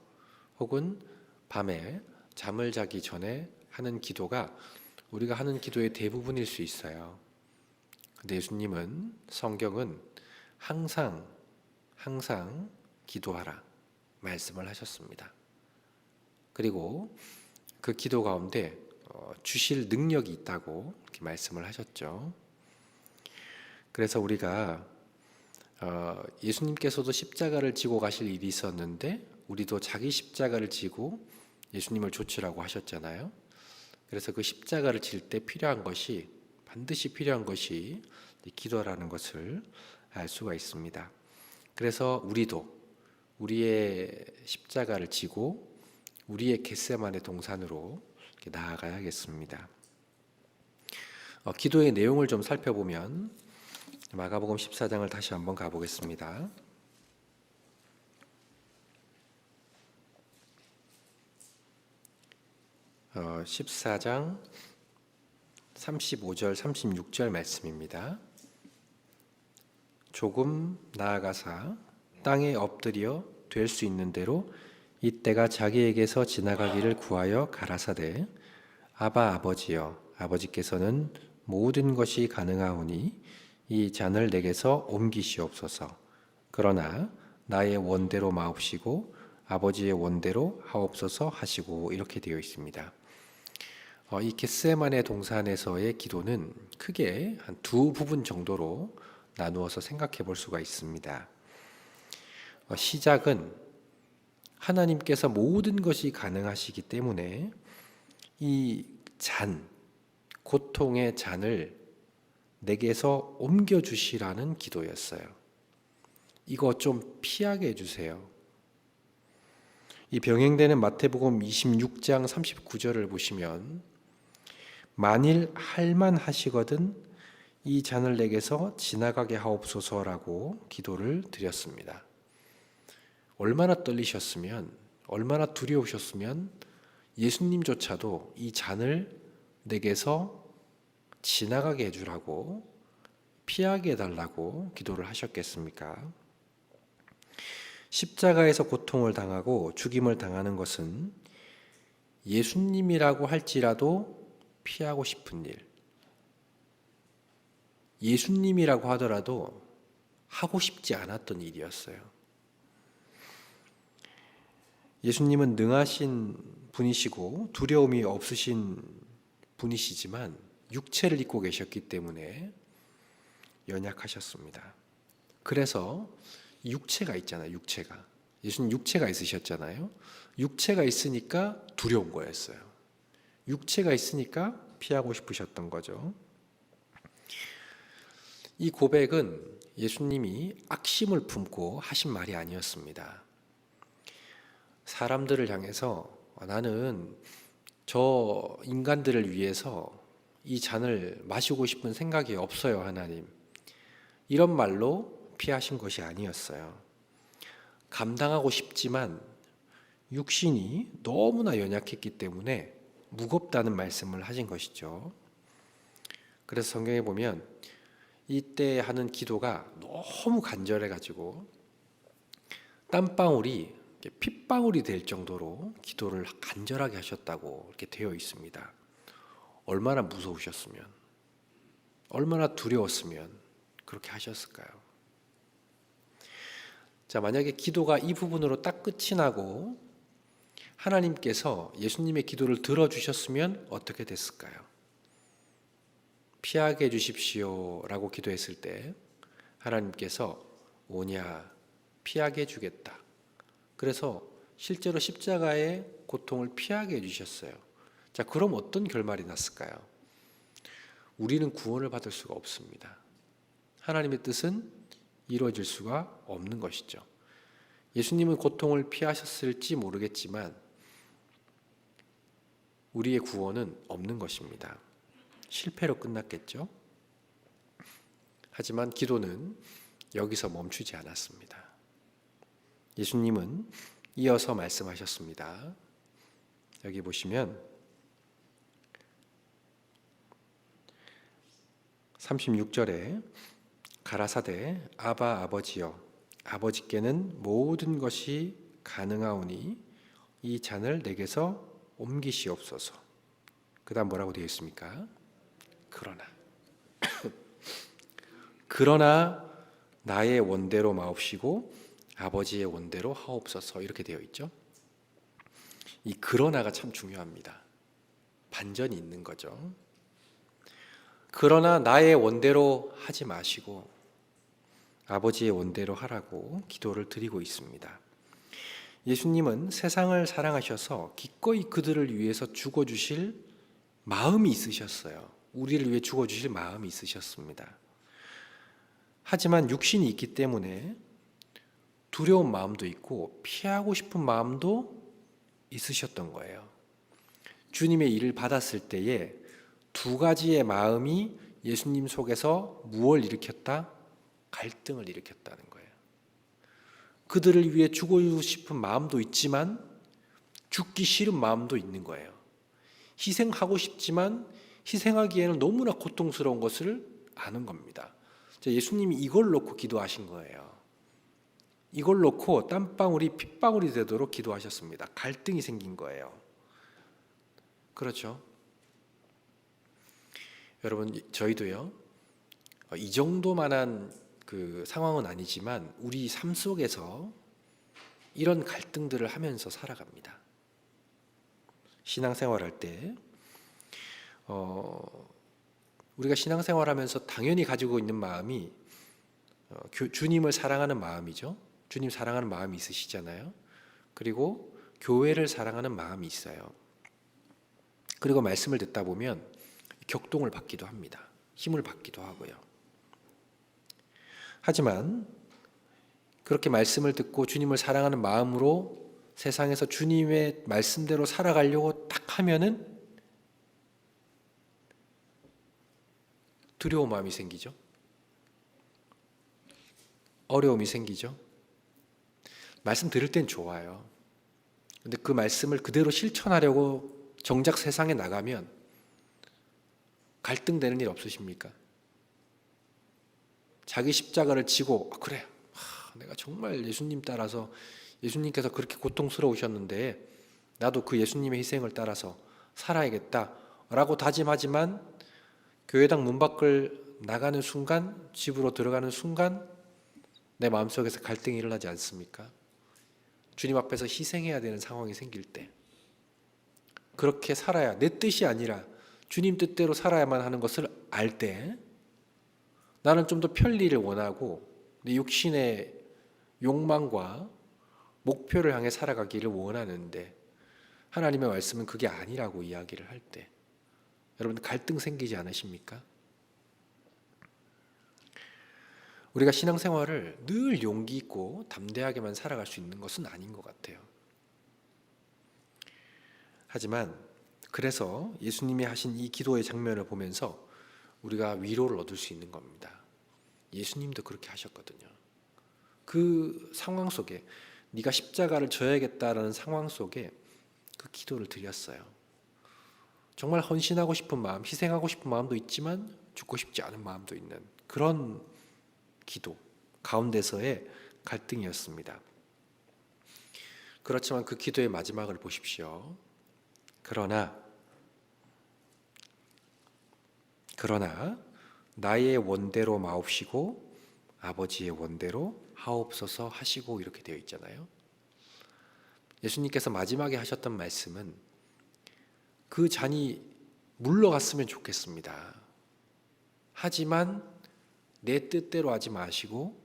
혹은 밤에 잠을 자기 전에 하는 기도가 우리가 하는 기도의 대부분일 수 있어요. 근데 예수님은 성경은 항상 기도하라 말씀을 하셨습니다. 그리고 그 기도 가운데 주실 능력이 있다고 이렇게 말씀을 하셨죠. 그래서 우리가 예수님께서도 십자가를 지고 가실 일이 있었는데 우리도 자기 십자가를 지고 예수님을 좇으라고 하셨잖아요. 그래서 그 십자가를 질 때 반드시 필요한 것이 기도라는 것을 알 수가 있습니다. 그래서 우리도 우리의 십자가를 지고 우리의 겟세마네 동산으로 나아가야겠습니다. 기도의 내용을 좀 살펴보면 마가복음 14장을 다시 한번 가보겠습니다. 14장 35절 36절 말씀입니다. 조금 나아가사 땅에 엎드려 될 수 있는 대로 이때가 자기에게서 지나가기를 구하여 가라사대 아바 아버지여 아버지께서는 모든 것이 가능하오니 이 잔을 내게서 옮기시옵소서. 그러나 나의 원대로 마옵시고 아버지의 원대로 하옵소서 하시고 이렇게 되어 있습니다. 이 겟세마네 동산에서의 기도는 크게 한 두 부분 정도로 나누어서 생각해 볼 수가 있습니다. 시작은 하나님께서 모든 것이 가능하시기 때문에 이 고통의 잔을 내게서 옮겨주시라는 기도였어요. 이거 좀 피하게 해주세요. 이 병행되는 마태복음 26장 39절을 보시면 만일 할만하시거든 이 잔을 내게서 지나가게 하옵소서라고 기도를 드렸습니다. 얼마나 떨리셨으면, 얼마나 두려우셨으면 예수님조차도 이 잔을 내게서 지나가게 해주라고, 피하게 해달라고 기도를 하셨겠습니까? 십자가에서 고통을 당하고 죽임을 당하는 것은 예수님이라고 할지라도 피하고 싶은 일, 예수님이라고 하더라도 하고 싶지 않았던 일이었어요. 예수님은 능하신 분이시고 두려움이 없으신 분이시지만 육체를 입고 계셨기 때문에 연약하셨습니다. 그래서 육체가 있잖아요. 예수님 육체가 있으셨잖아요. 육체가 있으니까 두려운 거였어요. 육체가 있으니까 피하고 싶으셨던 거죠. 이 고백은 예수님이 악심을 품고 하신 말이 아니었습니다. 사람들을 향해서 나는 저 인간들을 위해서 이 잔을 마시고 싶은 생각이 없어요, 하나님. 이런 말로 피하신 것이 아니었어요. 감당하고 싶지만 육신이 너무나 연약했기 때문에 무겁다는 말씀을 하신 것이죠. 그래서 성경에 보면 이때 하는 기도가 너무 간절해가지고 땀방울이 핏방울이 될 정도로 기도를 간절하게 하셨다고 이렇게 되어 있습니다. 얼마나 무서우셨으면, 얼마나 두려웠으면 그렇게 하셨을까요? 자, 만약에 기도가 이 부분으로 딱 끝이 나고 하나님께서 예수님의 기도를 들어주셨으면 어떻게 됐을까요? 피하게 해주십시오 라고 기도했을 때 하나님께서 오냐 피하게 해주겠다. 그래서 실제로 십자가의 고통을 피하게 해주셨어요. 자, 그럼 어떤 결말이 났을까요? 우리는 구원을 받을 수가 없습니다. 하나님의 뜻은 이루어질 수가 없는 것이죠. 예수님은 고통을 피하셨을지 모르겠지만 우리의 구원은 없는 것입니다. 실패로 끝났겠죠. 하지만 기도는 여기서 멈추지 않았습니다. 예수님은 이어서 말씀하셨습니다. 여기 보시면 36절에 가라사대 아바 아버지여 아버지께는 모든 것이 가능하오니 이 잔을 내게서 옮기시옵소서. 그 다음 뭐라고 되어 있습니까? 그러나 그러나 나의 원대로 마옵시고 아버지의 원대로 하옵소서 이렇게 되어 있죠. 이 그러나가 참 중요합니다. 반전이 있는 거죠. 그러나 나의 원대로 하지 마시고 아버지의 원대로 하라고 기도를 드리고 있습니다. 예수님은 세상을 사랑하셔서 기꺼이 그들을 위해서 죽어주실 마음이 있으셨어요. 우리를 위해 죽어주실 마음이 있으셨습니다. 하지만 육신이 있기 때문에 두려운 마음도 있고 피하고 싶은 마음도 있으셨던 거예요. 주님의 일을 받았을 때에 두 가지의 마음이 예수님 속에서 무엇을 일으켰다? 갈등을 일으켰다는 거예요. 그들을 위해 죽고 싶은 마음도 있지만 죽기 싫은 마음도 있는 거예요. 희생하고 싶지만 희생하기에는 너무나 고통스러운 것을 아는 겁니다. 예수님이 이걸 놓고 기도하신 거예요. 이걸 놓고 땀방울이 핏방울이 되도록 기도하셨습니다. 갈등이 생긴 거예요. 그렇죠? 여러분, 저희도요, 이 정도만한 그 상황은 아니지만 우리 삶 속에서 이런 갈등들을 하면서 살아갑니다. 신앙생활할 때 우리가 신앙생활하면서 당연히 가지고 있는 마음이 주님을 사랑하는 마음이죠. 주님 사랑하는 마음이 있으시잖아요. 그리고 교회를 사랑하는 마음이 있어요. 그리고 말씀을 듣다 보면 격동을 받기도 합니다. 힘을 받기도 하고요. 하지만 그렇게 말씀을 듣고 주님을 사랑하는 마음으로 세상에서 주님의 말씀대로 살아가려고 딱 하면은 두려운 마음이 생기죠. 어려움이 생기죠. 말씀 들을 땐 좋아요. 근데 그 말씀을 그대로 실천하려고 정작 세상에 나가면 갈등되는 일 없으십니까? 자기 십자가를 지고 그래, 내가 정말 예수님 따라서 예수님께서 그렇게 고통스러우셨는데 나도 그 예수님의 희생을 따라서 살아야겠다라고 다짐하지만 교회당 문 밖을 나가는 순간, 집으로 들어가는 순간 내 마음속에서 갈등이 일어나지 않습니까? 주님 앞에서 희생해야 되는 상황이 생길 때 그렇게 살아야, 내 뜻이 아니라 주님 뜻대로 살아야만 하는 것을 알 때 나는 좀 더 편리를 원하고 내 육신의 욕망과 목표를 향해 살아가기를 원하는데 하나님의 말씀은 그게 아니라고 이야기를 할 때 여러분 갈등 생기지 않으십니까? 우리가 신앙생활을 늘 용기 있고 담대하게만 살아갈 수 있는 것은 아닌 것 같아요. 하지만 그래서 예수님이 하신 이 기도의 장면을 보면서 우리가 위로를 얻을 수 있는 겁니다. 예수님도 그렇게 하셨거든요. 그 상황 속에 네가 십자가를 져야겠다라는 상황 속에 그 기도를 드렸어요. 정말 헌신하고 싶은 마음, 희생하고 싶은 마음도 있지만 죽고 싶지 않은 마음도 있는 그런 기도 가운데서의 갈등이었습니다. 그렇지만 그 기도의 마지막을 보십시오. 그러나 나의 원대로 마옵시고 아버지의 원대로 하옵소서 하시고 이렇게 되어 있잖아요. 예수님께서 마지막에 하셨던 말씀은 그 잔이 물러갔으면 좋겠습니다. 하지만 내 뜻대로 하지 마시고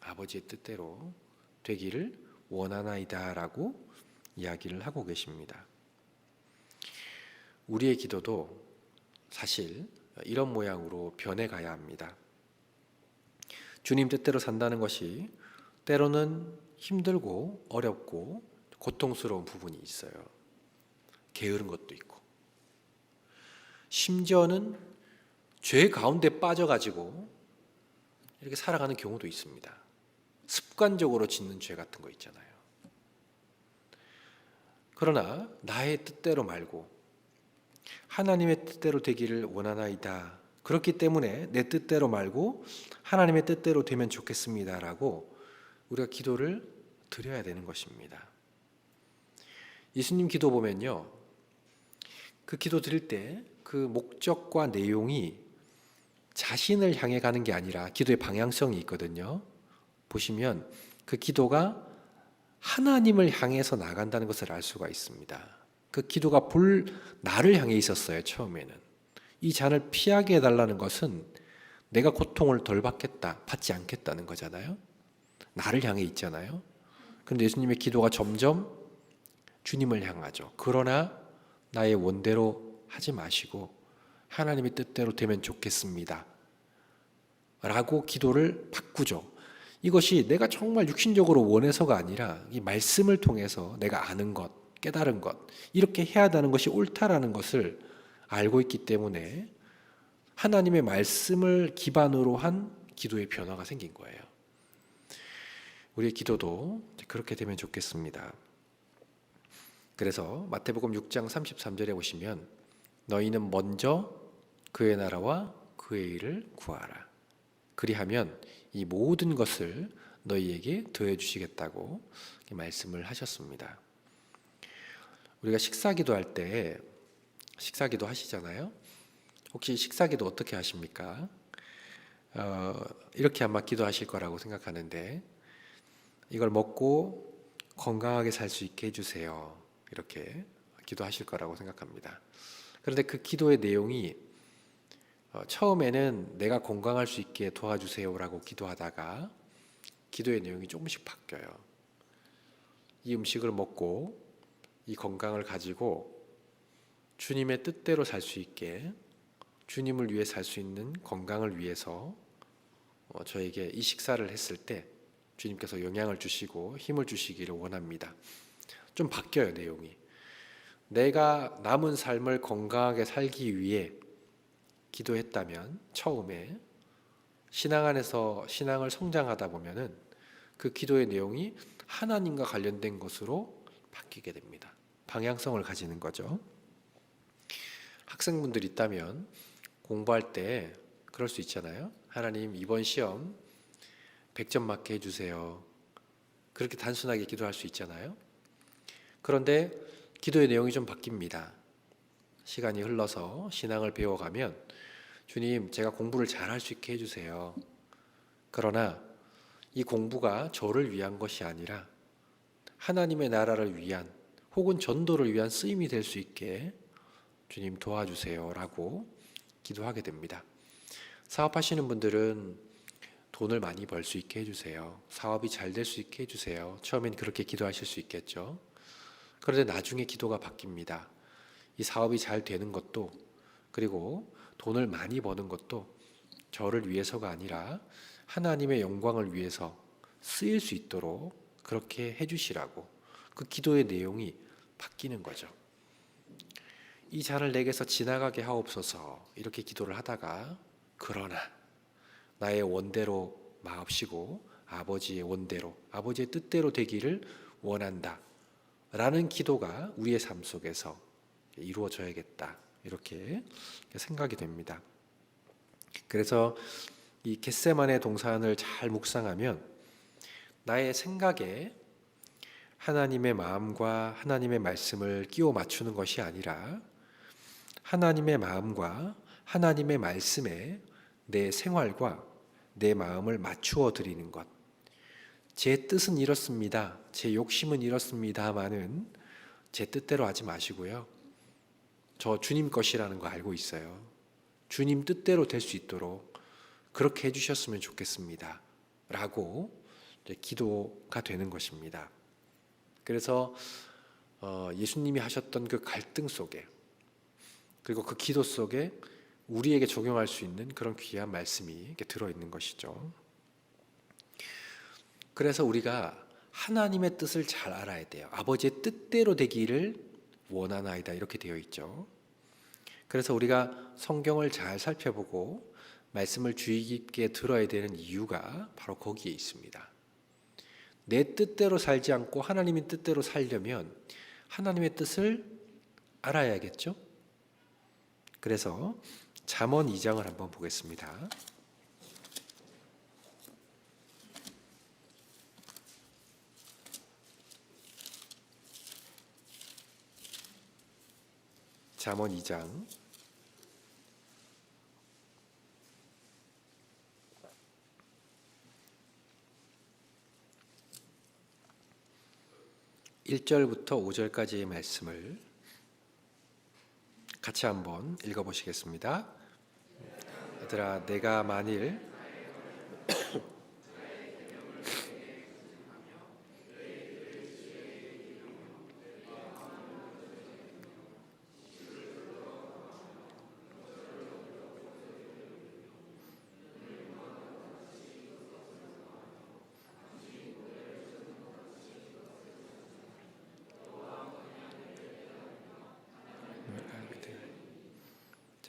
아버지의 뜻대로 되기를 원하나이다 라고 이야기를 하고 계십니다. 우리의 기도도 사실 이런 모양으로 변해가야 합니다. 주님 뜻대로 산다는 것이 때로는 힘들고 어렵고 고통스러운 부분이 있어요. 게으른 것도 있고 심지어는 죄 가운데 빠져가지고 이렇게 살아가는 경우도 있습니다. 습관적으로 짓는 죄 같은 거 있잖아요. 그러나 나의 뜻대로 말고 하나님의 뜻대로 되기를 원하나이다. 그렇기 때문에 내 뜻대로 말고 하나님의 뜻대로 되면 좋겠습니다라고 우리가 기도를 드려야 되는 것입니다. 예수님 기도 보면요, 그 기도 드릴 때 그 목적과 내용이 자신을 향해 가는 게 아니라 기도의 방향성이 있거든요. 보시면 그 기도가 하나님을 향해서 나간다는 것을 알 수가 있습니다. 그 기도가 나를 향해 있었어요. 처음에는 이 잔을 피하게 해달라는 것은 내가 고통을 덜 받지 않겠다는 거잖아요. 나를 향해 있잖아요. 그런데 예수님의 기도가 점점 주님을 향하죠. 그러나 나의 원대로 하지 마시고 하나님의 뜻대로 되면 좋겠습니다 라고 기도를 바꾸죠. 이것이 내가 정말 육신적으로 원해서가 아니라 이 말씀을 통해서 내가 아는 것, 깨달은 것, 이렇게 해야 하는 것이 옳다라는 것을 알고 있기 때문에 하나님의 말씀을 기반으로 한 기도의 변화가 생긴 거예요. 우리의 기도도 그렇게 되면 좋겠습니다. 그래서 마태복음 6장 33절에 보시면 너희는 먼저 그의 나라와 그의 일을 구하라. 그리하면 이 모든 것을 너희에게 더해 주시겠다고 말씀을 하셨습니다. 우리가 식사기도 할 때 식사기도 하시잖아요. 혹시 식사기도 어떻게 하십니까? 이렇게 아마 기도하실 거라고 생각하는데 이걸 먹고 건강하게 살 수 있게 해주세요. 이렇게 기도하실 거라고 생각합니다. 그런데 그 기도의 내용이 처음에는 내가 건강할 수 있게 도와주세요라고 기도하다가 기도의 내용이 조금씩 바뀌어요. 이 음식을 먹고 이 건강을 가지고 주님의 뜻대로 살 수 있게 주님을 위해 살 수 있는 건강을 위해서 저에게 이 식사를 했을 때 주님께서 영향을 주시고 힘을 주시기를 원합니다. 좀 바뀌어요, 내용이. 내가 남은 삶을 건강하게 살기 위해 기도했다면 처음에 신앙 안에서 신앙을 성장하다 보면은 그 기도의 내용이 하나님과 관련된 것으로 바뀌게 됩니다. 방향성을 가지는 거죠. 학생분들 있다면 공부할 때 그럴 수 있잖아요. 하나님 이번 시험 100점 맞게 해주세요. 그렇게 단순하게 기도할 수 있잖아요. 그런데 기도의 내용이 좀 바뀝니다. 시간이 흘러서 신앙을 배워가면 주님 제가 공부를 잘할 수 있게 해주세요. 그러나 이 공부가 저를 위한 것이 아니라 하나님의 나라를 위한 혹은 전도를 위한 쓰임이 될 수 있게 주님 도와주세요 라고 기도하게 됩니다. 사업하시는 분들은 돈을 많이 벌 수 있게 해주세요. 사업이 잘 될 수 있게 해주세요. 처음엔 그렇게 기도하실 수 있겠죠. 그런데 나중에 기도가 바뀝니다. 이 사업이 잘 되는 것도 그리고 돈을 많이 버는 것도 저를 위해서가 아니라 하나님의 영광을 위해서 쓰일 수 있도록 그렇게 해주시라고 그 기도의 내용이 바뀌는 거죠. 이 잔을 내게서 지나가게 하옵소서 이렇게 기도를 하다가 그러나 나의 원대로 마옵시고 아버지의 원대로 아버지의 뜻대로 되기를 원한다 라는 기도가 우리의 삶 속에서 이루어져야겠다 이렇게 생각이 됩니다. 그래서 이 겟세마네 동산을 잘 묵상하면 나의 생각에 하나님의 마음과 하나님의 말씀을 끼워 맞추는 것이 아니라 하나님의 마음과 하나님의 말씀에 내 생활과 내 마음을 맞추어 드리는 것. 제 뜻은 이렇습니다. 제 욕심은 이렇습니다만은 제 뜻대로 하지 마시고요. 저 주님 것이라는 거 알고 있어요. 주님 뜻대로 될 수 있도록 그렇게 해주셨으면 좋겠습니다. 라고 기도가 되는 것입니다. 그래서 예수님이 하셨던 그 갈등 속에 그리고 그 기도 속에 우리에게 적용할 수 있는 그런 귀한 말씀이 들어있는 것이죠. 그래서 우리가 하나님의 뜻을 잘 알아야 돼요. 아버지의 뜻대로 되기를 원하나이다 이렇게 되어 있죠. 그래서 우리가 성경을 잘 살펴보고 말씀을 주의 깊게 들어야 되는 이유가 바로 거기에 있습니다. 내 뜻대로 살지 않고 하나님의 뜻대로 살려면 하나님의 뜻을 알아야겠죠? 그래서 잠언 2장을 한번 보겠습니다. 잠언 2장 1절부터 5절까지의 말씀을 같이 한번 읽어보시겠습니다. 얘들아, 내가 만일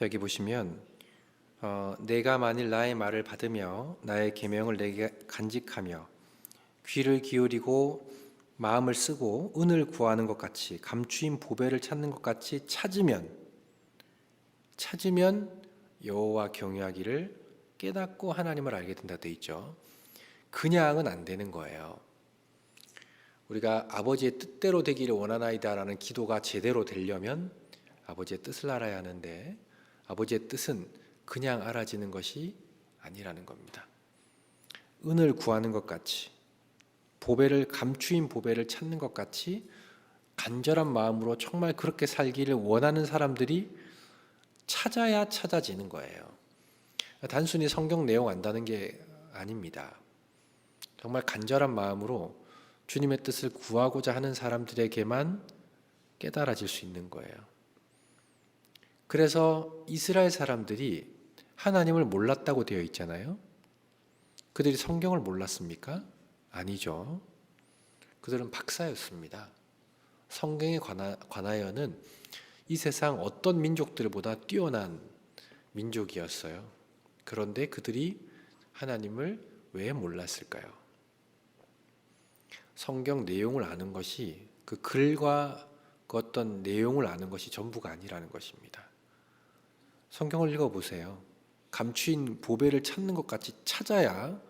여기 보시면 내가 만일 나의 말을 받으며 나의 계명을 내게 간직하며 귀를 기울이고 마음을 쓰고 은을 구하는 것 같이 감추인 보배를 찾는 것 같이 찾으면 여호와 경외하기를 깨닫고 하나님을 알게 된다 돼 있죠. 그냥은 안 되는 거예요. 우리가 아버지의 뜻대로 되기를 원하나이다라는 기도가 제대로 되려면 아버지의 뜻을 알아야 하는데 아버지의 뜻은 그냥 알아지는 것이 아니라는 겁니다. 은을 구하는 것 같이 감추인 보배를 찾는 것 같이 간절한 마음으로 정말 그렇게 살기를 원하는 사람들이 찾아야 찾아지는 거예요. 단순히 성경 내용 안다는 게 아닙니다. 정말 간절한 마음으로 주님의 뜻을 구하고자 하는 사람들에게만 깨달아질 수 있는 거예요. 그래서 이스라엘 사람들이 하나님을 몰랐다고 되어 있잖아요. 그들이 성경을 몰랐습니까? 아니죠. 그들은 박사였습니다. 성경에 관하여는 이 세상 어떤 민족들보다 뛰어난 민족이었어요. 그런데 그들이 하나님을 왜 몰랐을까요? 성경 내용을 아는 것이 그 글과 그 어떤 내용을 아는 것이 전부가 아니라는 것입니다. 성경을 읽어보세요. 감추인 보배를 찾는 것 같이 찾아야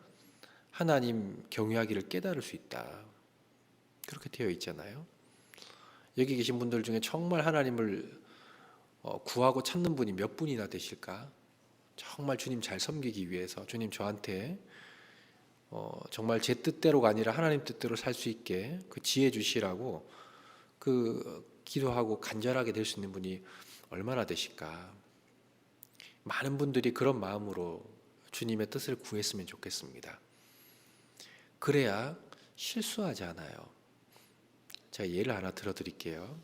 하나님 경외하기를 깨달을 수 있다. 그렇게 되어 있잖아요. 여기 계신 분들 중에 정말 하나님을 구하고 찾는 분이 몇 분이나 되실까? 정말 주님 잘 섬기기 위해서 주님 저한테 정말 제 뜻대로가 아니라 하나님 뜻대로 살 수 있게 그 지혜 주시라고 그 기도하고 간절하게 될 수 있는 분이 얼마나 되실까? 많은 분들이 그런 마음으로 주님의 뜻을 구했으면 좋겠습니다. 그래야 실수하지 않아요. 제가 예를 하나 들어드릴게요.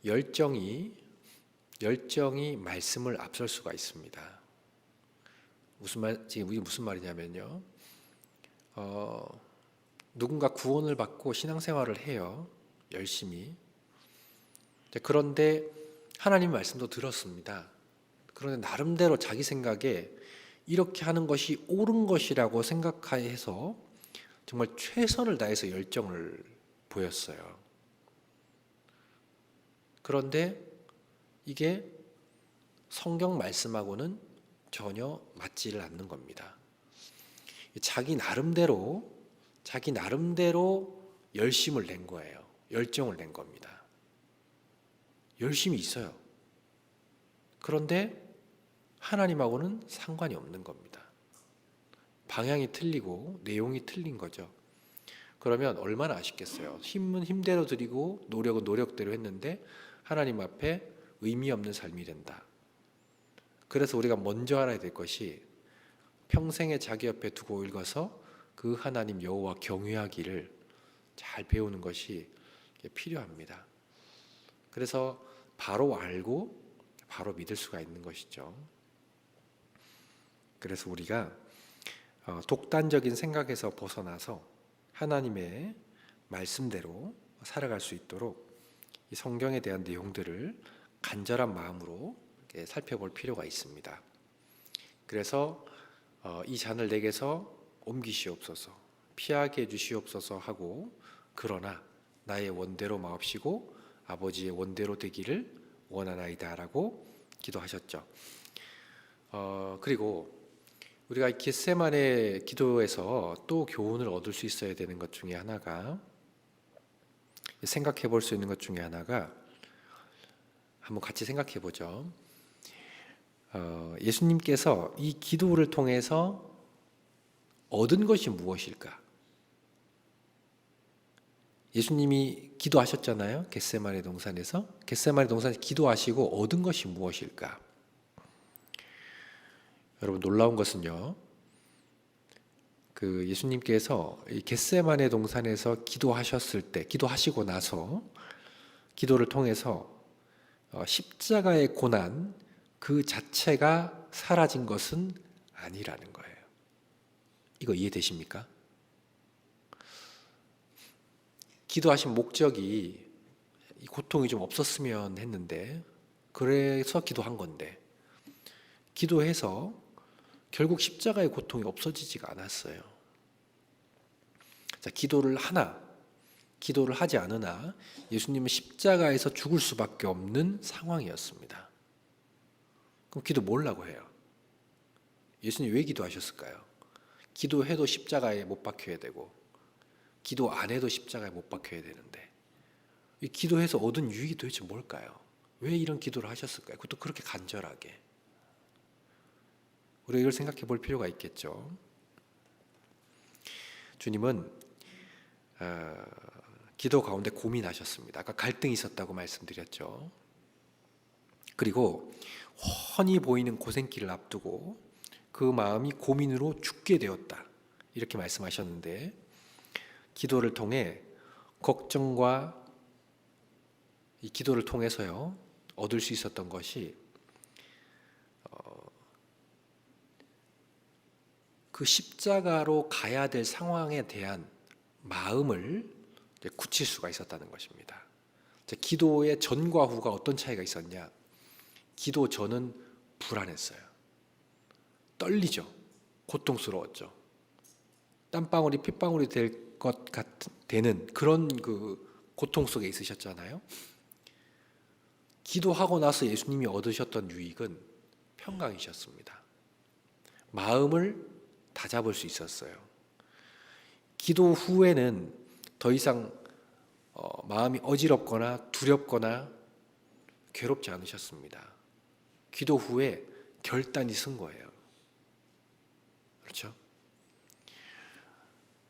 열정이 말씀을 앞설 수가 있습니다. 지금 이게 무슨 말이냐면요. 누군가 구원을 받고 신앙생활을 해요. 열심히. 그런데 하나님 말씀도 들었습니다. 그런데 나름대로 자기 생각에 이렇게 하는 것이 옳은 것이라고 생각해서 정말 최선을 다해서 열정을 보였어요. 그런데 이게 성경 말씀하고는 전혀 맞지를 않는 겁니다. 자기 나름대로 열심을 낸 거예요. 열정을 낸 겁니다. 열심히 있어요. 그런데 하나님하고는 상관이 없는 겁니다. 방향이 틀리고 내용이 틀린 거죠. 그러면 얼마나 아쉽겠어요. 힘은 힘대로 드리고 노력은 노력대로 했는데 하나님 앞에 의미 없는 삶이 된다. 그래서 우리가 먼저 알아야 될 것이 평생에 자기 옆에 두고 읽어서 그 하나님 여호와 경외하기를 잘 배우는 것이 필요합니다. 그래서 바로 알고 바로 믿을 수가 있는 것이죠. 그래서 우리가 독단적인 생각에서 벗어나서 하나님의 말씀대로 살아갈 수 있도록 이 성경에 대한 내용들을 간절한 마음으로 살펴볼 필요가 있습니다. 그래서 이 잔을 내게서 옮기시옵소서, 피하게 해주시옵소서 하고, 그러나 나의 원대로 마옵시고 아버지의 원대로 되기를 원하나이다 라고 기도하셨죠. 그리고 우리가 겟세마네 기도에서 또 교훈을 얻을 수 있어야 되는 것 중에 하나가, 생각해 볼 수 있는 것 중에 하나가, 한번 같이 생각해 보죠. 예수님께서 이 기도를 통해서 얻은 것이 무엇일까? 예수님이 기도하셨잖아요. 겟세마네 동산에서. 겟세마네 동산에서 기도하시고 얻은 것이 무엇일까? 여러분 놀라운 것은요. 그 예수님께서 이 겟세마네 동산에서 기도하셨을 때, 기도하시고 나서 기도를 통해서 십자가의 고난 그 자체가 사라진 것은 아니라는 거예요. 이거 이해되십니까? 기도하신 목적이 이 고통이 좀 없었으면 했는데, 그래서 기도한 건데, 기도해서 결국 십자가의 고통이 없어지지가 않았어요. 자, 기도를 하나, 기도를 하지 않으나 예수님은 십자가에서 죽을 수밖에 없는 상황이었습니다. 그럼 기도 뭐라고 해요? 예수님 왜 기도하셨을까요? 기도해도 십자가에 못 박혀야 되고 기도 안 해도 십자가에 못 박혀야 되는데, 이 기도해서 얻은 유익이 도대체 뭘까요? 왜 이런 기도를 하셨을까요? 그것도 그렇게 간절하게. 우리가 이걸 생각해 볼 필요가 있겠죠. 주님은 기도 가운데 고민하셨습니다. 아까 갈등이 있었다고 말씀드렸죠. 그리고 훤히 보이는 고생길을 앞두고 그 마음이 고민으로 죽게 되었다, 이렇게 말씀하셨는데, 기도를 통해 걱정과 이 기도를 통해서요 얻을 수 있었던 것이 그 십자가로 가야 될 상황에 대한 마음을 굳힐 수가 있었다는 것입니다. 기도의 전과 후가 어떤 차이가 있었냐? 기도 전은 불안했어요. 떨리죠. 고통스러웠죠. 땀방울이 핏방울이 될 것 되는 그런 그 고통 속에 있으셨잖아요. 기도하고 나서 예수님이 얻으셨던 유익은 평강이셨습니다. 마음을 다잡을 수 있었어요. 기도 후에는 더 이상 마음이 어지럽거나 두렵거나 괴롭지 않으셨습니다. 기도 후에 결단이 쓴 거예요. 그렇죠?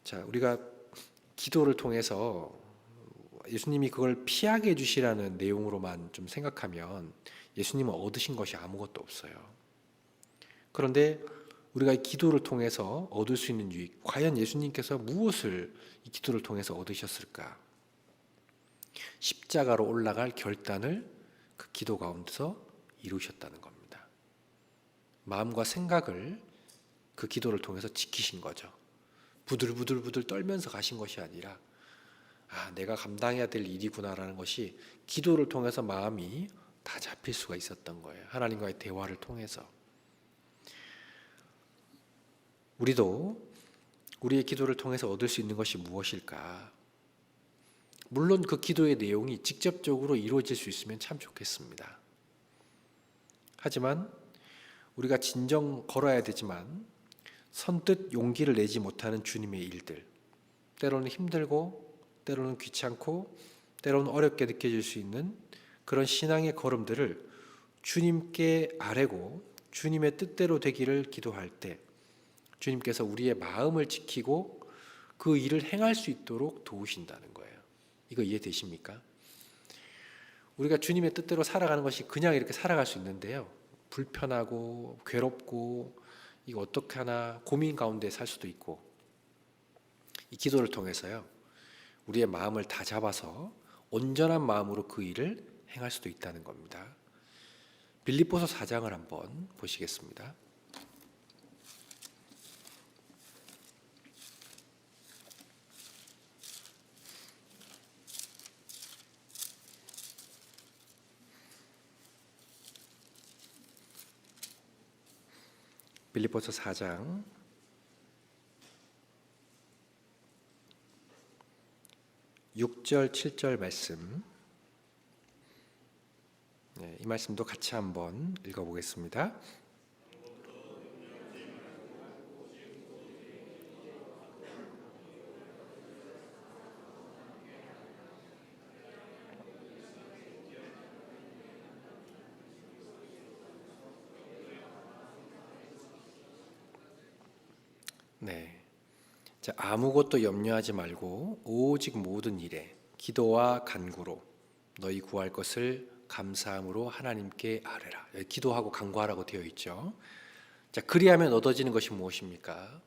자, 우리가 기도를 통해서 예수님이 그걸 피하게 해주시라는 내용으로만 좀 생각하면 예수님은 얻으신 것이 아무것도 없어요. 그런데 우리가 이 기도를 통해서 얻을 수 있는 유익, 과연 예수님께서 무엇을 이 기도를 통해서 얻으셨을까? 십자가로 올라갈 결단을 그 기도 가운데서 이루셨다는 겁니다. 마음과 생각을 그 기도를 통해서 지키신 거죠. 부들부들 떨면서 가신 것이 아니라, 내가 감당해야 될 일이구나라는 것이 기도를 통해서 마음이 다 잡힐 수가 있었던 거예요. 하나님과의 대화를 통해서. 우리도 우리의 기도를 통해서 얻을 수 있는 것이 무엇일까? 물론 그 기도의 내용이 직접적으로 이루어질 수 있으면 참 좋겠습니다. 하지만 우리가 진정 걸어야 되지만 선뜻 용기를 내지 못하는 주님의 일들, 때로는 힘들고 때로는 귀찮고 때로는 어렵게 느껴질 수 있는 그런 신앙의 걸음들을 주님께 아뢰고 주님의 뜻대로 되기를 기도할 때 주님께서 우리의 마음을 지키고 그 일을 행할 수 있도록 도우신다는 거예요. 이거 이해되십니까? 우리가 주님의 뜻대로 살아가는 것이 그냥 이렇게 살아갈 수 있는데요, 불편하고 괴롭고 이거 어떻게 하나 고민 가운데 살 수도 있고, 이 기도를 통해서요 우리의 마음을 다 잡아서 온전한 마음으로 그 일을 행할 수도 있다는 겁니다. 빌립보서 4장을 한번 보시겠습니다. 빌립보서 4장 6절 7절 말씀, 이 말씀도 같이 한번 읽어보겠습니다. 네, 자, 아무것도 염려하지 말고 오직 모든 일에 기도와 간구로 너희 구할 것을 감사함으로 하나님께 아뢰라. 여기 기도하고 간구하라고 되어 있죠. 자, 그리하면 얻어지는 것이 무엇입니까?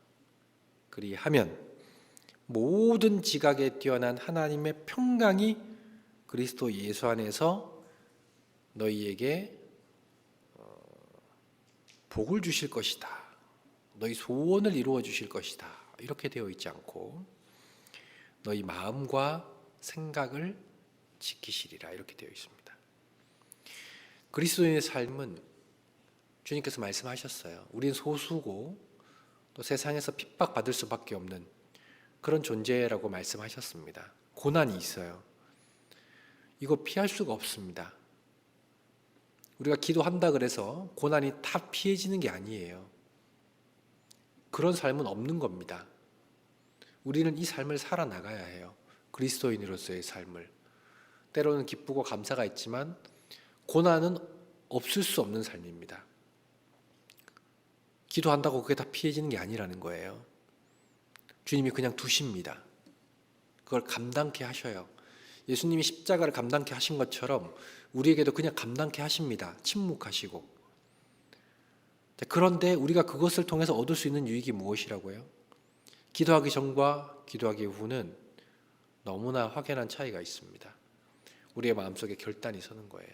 그리하면 모든 지각에 뛰어난 하나님의 평강이 그리스도 예수 안에서 너희에게 복을 주실 것이다. 너희 소원을 이루어 주실 것이다. 이렇게 되어 있지 않고 너희 마음과 생각을 지키시리라 이렇게 되어 있습니다. 그리스도인의 삶은 주님께서 말씀하셨어요. 우린 소수고 또 세상에서 핍박받을 수밖에 없는 그런 존재라고 말씀하셨습니다. 고난이 있어요. 이거 피할 수가 없습니다. 우리가 기도한다 그래서 고난이 다 피해지는 게 아니에요. 그런 삶은 없는 겁니다. 우리는 이 삶을 살아나가야 해요. 그리스도인으로서의 삶을. 때로는 기쁘고 감사가 있지만 고난은 없을 수 없는 삶입니다. 기도한다고 그게 다 피해지는 게 아니라는 거예요. 주님이 그냥 두십니다. 그걸 감당케 하셔요. 예수님이 십자가를 감당케 하신 것처럼 우리에게도 그냥 감당케 하십니다. 침묵하시고. 그런데 우리가 그것을 통해서 얻을 수 있는 유익이 무엇이라고요? 기도하기 전과 기도하기 후는 너무나 확연한 차이가 있습니다. 우리의 마음속에 결단이 서는 거예요.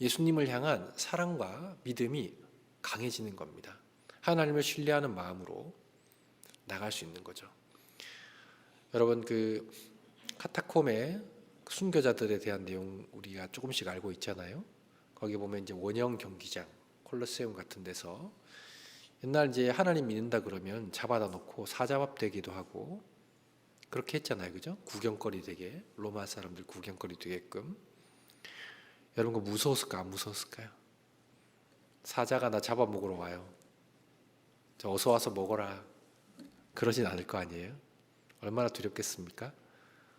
예수님을 향한 사랑과 믿음이 강해지는 겁니다. 하나님을 신뢰하는 마음으로 나갈 수 있는 거죠. 여러분, 그 카타콤의 순교자들에 대한 내용 우리가 조금씩 알고 있잖아요. 거기 보면 이제 원형 경기장, 콜로세움 같은 데서 옛날 이제 하나님 믿는다 그러면 잡아다 놓고 사자밥 되기도 하고 그렇게 했잖아요, 그죠? 구경거리 되게, 로마 사람들 구경거리 되게끔. 여러분, 그 무서웠을까 안 무서웠을까요? 사자가 나 잡아먹으러 와요. 저 어서 와서 먹어라. 그러진 않을 거 아니에요? 얼마나 두렵겠습니까?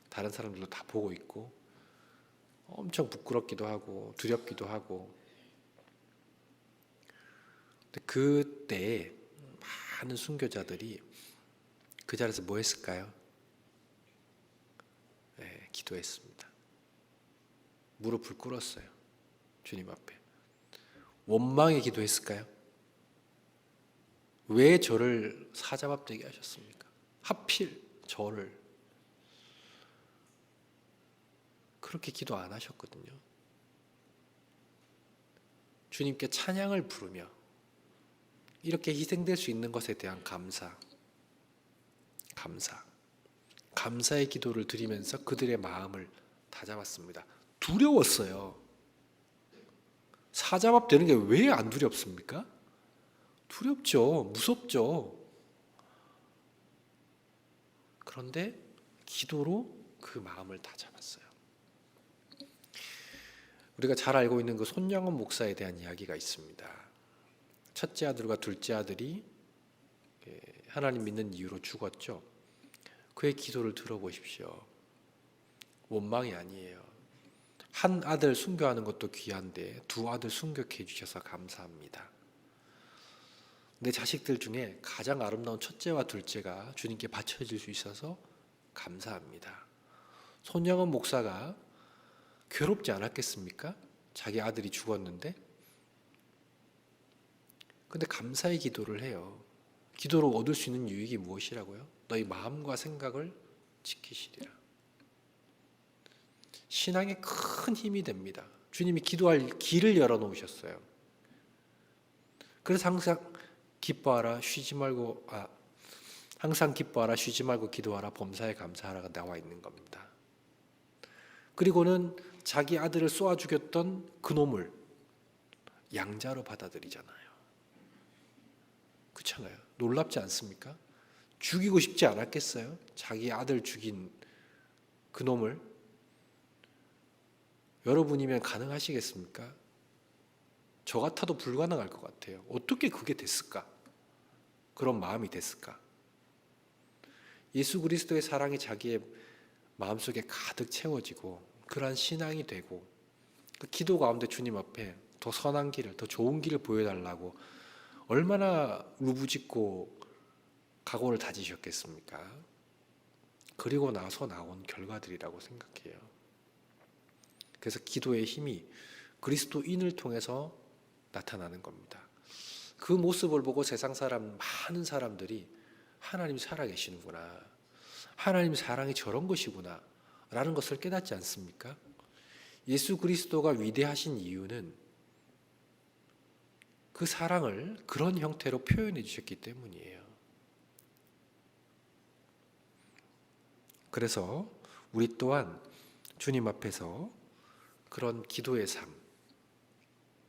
다른 사람들도 다 보고 있고 엄청 부끄럽기도 하고 두렵기도 하고. 근데 그때 많은 순교자들이 그 자리에서 뭐 했을까요? 네, 기도했습니다. 무릎을 꿇었어요. 주님 앞에. 원망의 기도했을까요? 왜 저를 사자밥 되게 하셨습니까? 하필 저를. 그렇게 기도 안 하셨거든요. 주님께 찬양을 부르며 이렇게 희생될 수 있는 것에 대한 감사의 기도를 드리면서 그들의 마음을 다잡았습니다. 두려웠어요. 사자밥 되는 게 왜 안 두렵습니까? 두렵죠. 무섭죠. 그런데 기도로 그 마음을 다잡았어요. 우리가 잘 알고 있는 그 손양원 목사에 대한 이야기가 있습니다. 첫째 아들과 둘째 아들이 하나님 믿는 이유로 죽었죠. 그의 기도를 들어보십시오. 원망이 아니에요. 한 아들 순교하는 것도 귀한데 두 아들 순교해 주셔서 감사합니다. 내 자식들 중에 가장 아름다운 첫째와 둘째가 주님께 바쳐질 수 있어서 감사합니다. 손양원 목사가 괴롭지 않았겠습니까? 자기 아들이 죽었는데. 근데 감사의 기도를 해요. 기도로 얻을 수 있는 유익이 무엇이라고요? 너희 마음과 생각을 지키시리라. 신앙에 큰 힘이 됩니다. 주님이 기도할 길을 열어놓으셨어요. 그래서 항상 기뻐하라 쉬지 말고 항상 기뻐하라 쉬지 말고 기도하라 범사에 감사하라가 나와 있는 겁니다. 그리고는 자기 아들을 쏘아 죽였던 그놈을 양자로 받아들이잖아요. 그렇잖아요. 놀랍지 않습니까? 죽이고 싶지 않았겠어요? 자기 아들 죽인 그놈을. 여러분이면 가능하시겠습니까? 저 같아도 불가능할 것 같아요. 어떻게 그게 됐을까? 그런 마음이 됐을까? 예수 그리스도의 사랑이 자기의 마음속에 가득 채워지고 그러한 신앙이 되고 그 기도 가운데 주님 앞에 더 선한 길을, 더 좋은 길을 보여달라고 얼마나 울부짖고 각오를 다지셨겠습니까? 그리고 나서 나온 결과들이라고 생각해요. 그래서 기도의 힘이 그리스도인을 통해서 나타나는 겁니다. 그 모습을 보고 세상 사람, 많은 사람들이 하나님 살아계시는구나, 하나님 사랑이 저런 것이구나 라는 것을 깨닫지 않습니까? 예수 그리스도가 위대하신 이유는 그 사랑을 그런 형태로 표현해 주셨기 때문이에요. 그래서 우리 또한 주님 앞에서 그런 기도의 삶,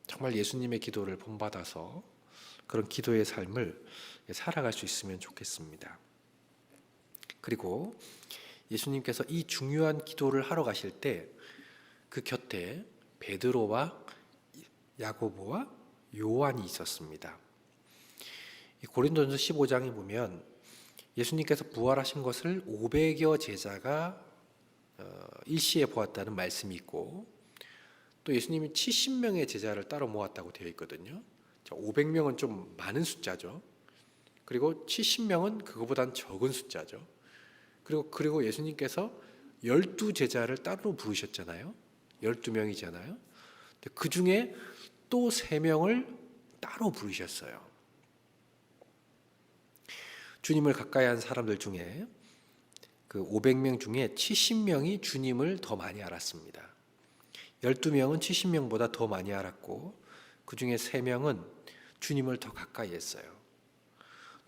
정말 예수님의 기도를 본받아서 그런 기도의 삶을 살아갈 수 있으면 좋겠습니다. 그리고 예수님께서 이 중요한 기도를 하러 가실 때 그 곁에 베드로와 야고보와 요한이 있었습니다. 고린도전서 15장에 보면 예수님께서 부활하신 것을 500여 제자가 일시에 보았다는 말씀이 있고, 또 예수님이 70명의 제자를 따로 모았다고 되어 있거든요. 500명은 좀 많은 숫자죠. 그리고 70명은 그거보단 적은 숫자죠. 그리고 예수님께서 12제자를 따로 부르셨잖아요. 12명이잖아요. 그 중에 또 3명을 따로 부르셨어요. 주님을 가까이 한 사람들 중에 그 500명 중에 70명이 주님을 더 많이 알았습니다. 12명은 70명보다 더 많이 알았고, 그 중에 3명은 주님을 더 가까이 했어요.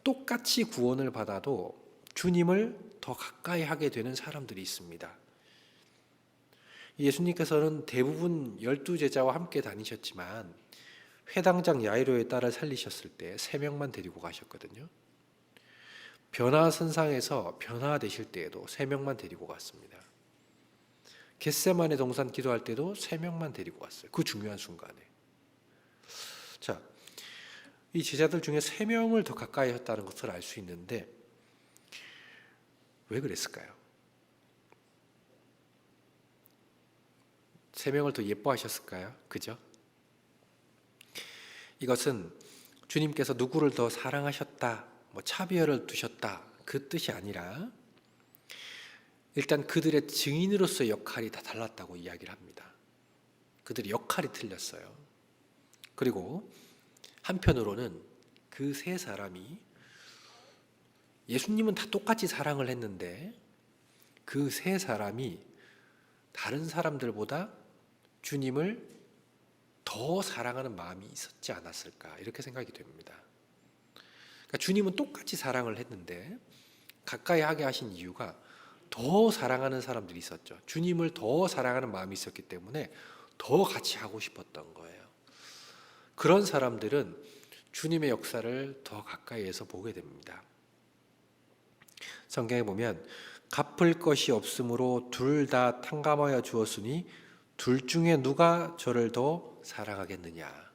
똑같이 구원을 받아도 주님을 더 가까이 하게 되는 사람들이 있습니다. 예수님께서는 대부분 12제자와 함께 다니셨지만 회당장 야이로의 딸을 살리셨을 때 3명만 데리고 가셨거든요. 변화선상에서 변화되실 때에도 3명만 데리고 갔습니다. 겟세마네 동산 기도할 때도 3명만 데리고 갔어요. 그 중요한 순간에. 자, 이 제자들 중에 3명을 더 가까이 했다는 것을 알 수 있는데 왜 그랬을까요? 3명을 더 예뻐하셨을까요? 그죠? 이것은 주님께서 누구를 더 사랑하셨다, 차별을 두셨다, 그 뜻이 아니라 일단 그들의 증인으로서의 역할이 다 달랐다고 이야기를 합니다. 그들의 역할이 틀렸어요. 그리고 한편으로는 그 3사람이 예수님은 다 똑같이 사랑을 했는데 그 3사람이 다른 사람들보다 주님을 더 사랑하는 마음이 있었지 않았을까, 이렇게 생각이 됩니다. 그러니까 주님은 똑같이 사랑을 했는데 가까이 하게 하신 이유가 더 사랑하는 사람들이 있었죠. 주님을 더 사랑하는 마음이 있었기 때문에 더 같이 하고 싶었던 거예요. 그런 사람들은 주님의 역사를 더 가까이에서 보게 됩니다. 성경에 보면 갚을 것이 없으므로 둘 다 탕감하여 주었으니 둘 중에 누가 저를 더 사랑하겠느냐.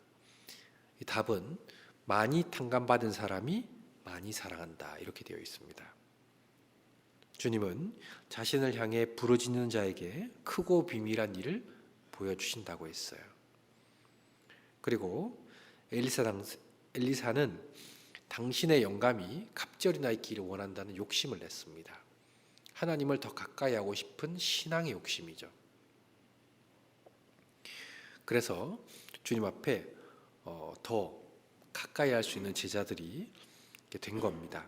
이 답은 많이 탕감받은 사람이 많이 사랑한다, 이렇게 되어 있습니다. 주님은 자신을 향해 부르짖는 자에게 크고 비밀한 일을 보여주신다고 했어요. 그리고 엘리사는 당신의 영감이 갑절이나 있기를 원한다는 욕심을 냈습니다. 하나님을 더 가까이 하고 싶은 신앙의 욕심이죠. 그래서 주님 앞에 더 가까이 할 수 있는 제자들이 된 겁니다.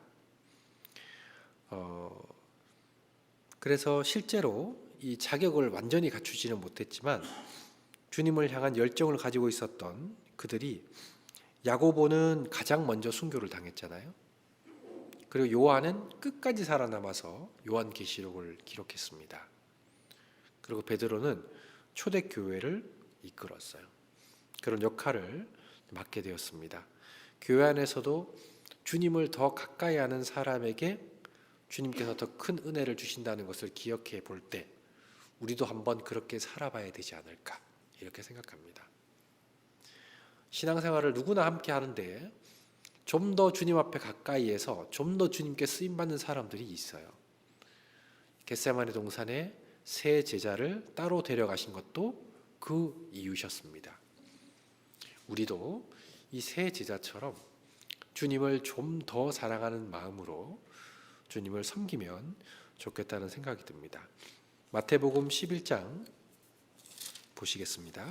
그래서 실제로 이 자격을 완전히 갖추지는 못했지만 주님을 향한 열정을 가지고 있었던 그들이, 야고보는 가장 먼저 순교를 당했잖아요. 그리고 요한은 끝까지 살아남아서 요한계시록을 기록했습니다. 그리고 베드로는 초대교회를 이끌었어요. 그런 역할을 맡게 되었습니다. 교회 안에서도 주님을 더 가까이 하는 사람에게 주님께서 더 큰 은혜를 주신다는 것을 기억해 볼 때 우리도 한번 그렇게 살아봐야 되지 않을까, 이렇게 생각합니다. 신앙생활을 누구나 함께 하는데 좀 더 주님 앞에 가까이에서 좀 더 주님께 쓰임받는 사람들이 있어요. 겟세마네 동산에 3 제자를 따로 데려가신 것도 그 이유셨습니다. 우리도 이 3 제자처럼 주님을 좀 더 사랑하는 마음으로 주님을 섬기면 좋겠다는 생각이 듭니다. 마태복음 11장 보시겠습니다.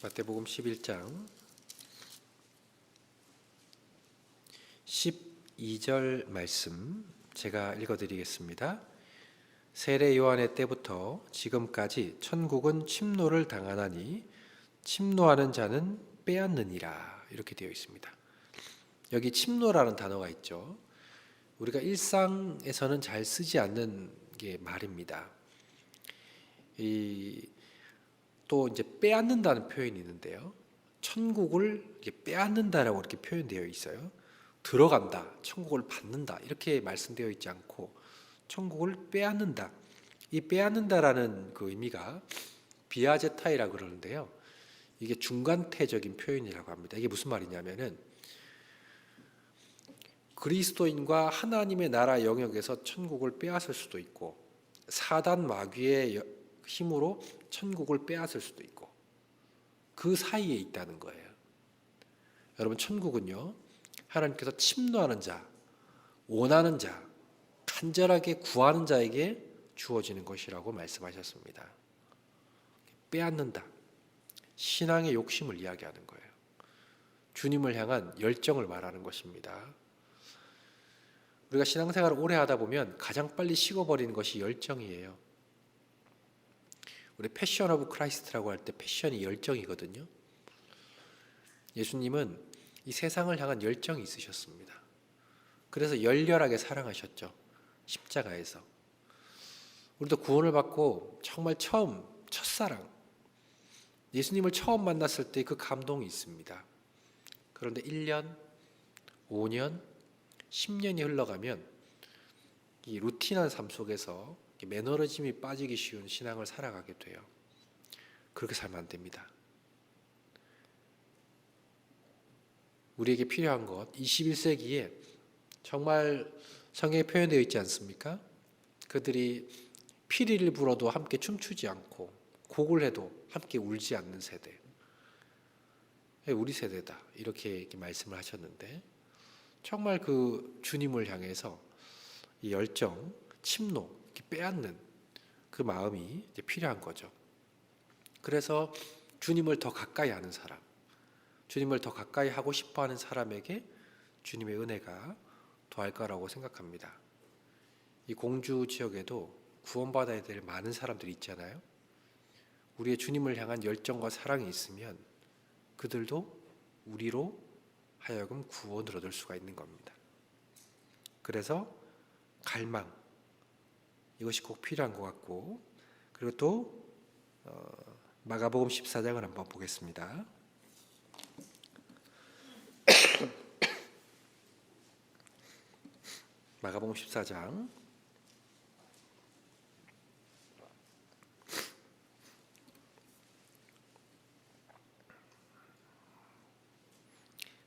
마태복음 11장 12절 말씀 제가 읽어드리겠습니다. 세례 요한의 때부터 지금까지 천국은 침노를 당하나니 침노하는 자는 빼앗느니라, 이렇게 되어 있습니다. 여기 침노라는 단어가 있죠. 우리가 일상에서는 잘 쓰지 않는 게 말입니다. 또 이제 빼앗는다는 표현이 있는데요. 천국을 빼앗는다라고 이렇게 표현되어 있어요. 들어간다, 천국을 받는다 이렇게 말씀되어 있지 않고 천국을 빼앗는다. 이 빼앗는다라는 그 의미가 비아제타이라 그러는데요. 이게 중간태적인 표현이라고 합니다. 이게 무슨 말이냐면은 그리스도인과 하나님의 나라 영역에서 천국을 빼앗을 수도 있고 사단 마귀의 힘으로 천국을 빼앗을 수도 있고 그 사이에 있다는 거예요. 여러분, 천국은요, 하나님께서 침노하는 자, 원하는 자, 간절하게 구하는 자에게 주어지는 것이라고 말씀하셨습니다. 빼앗는다. 신앙의 욕심을 이야기하는 거예요. 주님을 향한 열정을 말하는 것입니다. 우리가 신앙생활을 오래 하다 보면 가장 빨리 식어버리는 것이 열정이에요. 우리 패션 오브 크라이스트라고 할 때 패션이 열정이거든요. 예수님은 이 세상을 향한 열정이 있으셨습니다. 그래서 열렬하게 사랑하셨죠. 십자가에서. 우리도 구원을 받고 정말 처음 첫사랑, 예수님을 처음 만났을 때 그 감동이 있습니다. 그런데 1년, 5년, 10년이 흘러가면 이 루틴한 삶 속에서 매너리즘이 빠지기 쉬운 신앙을 살아가게 돼요. 그렇게 살면 안 됩니다. 우리에게 필요한 것, 21세기에 정말 성경에 표현되어 있지 않습니까? 그들이 피리를 불어도 함께 춤추지 않고 곡을 해도 함께 울지 않는 세대. 우리 세대다, 이렇게 말씀을 하셨는데 정말 그 주님을 향해서 이 열정, 침노, 빼앗는 그 마음이 이제 필요한 거죠. 그래서 주님을 더 가까이 하는 사람, 주님을 더 가까이 하고 싶어하는 사람에게 주님의 은혜가 더할 거라고 생각합니다. 이 공주 지역에도 구원받아야 될 많은 사람들이 있잖아요. 우리의 주님을 향한 열정과 사랑이 있으면 그들도 우리로 하여금 구원을 얻을 수가 있는 겁니다. 그래서 갈망, 이것이 꼭 필요한 것 같고, 그리고 또 마가복음 14장을 한번 보겠습니다. 마가복음 14장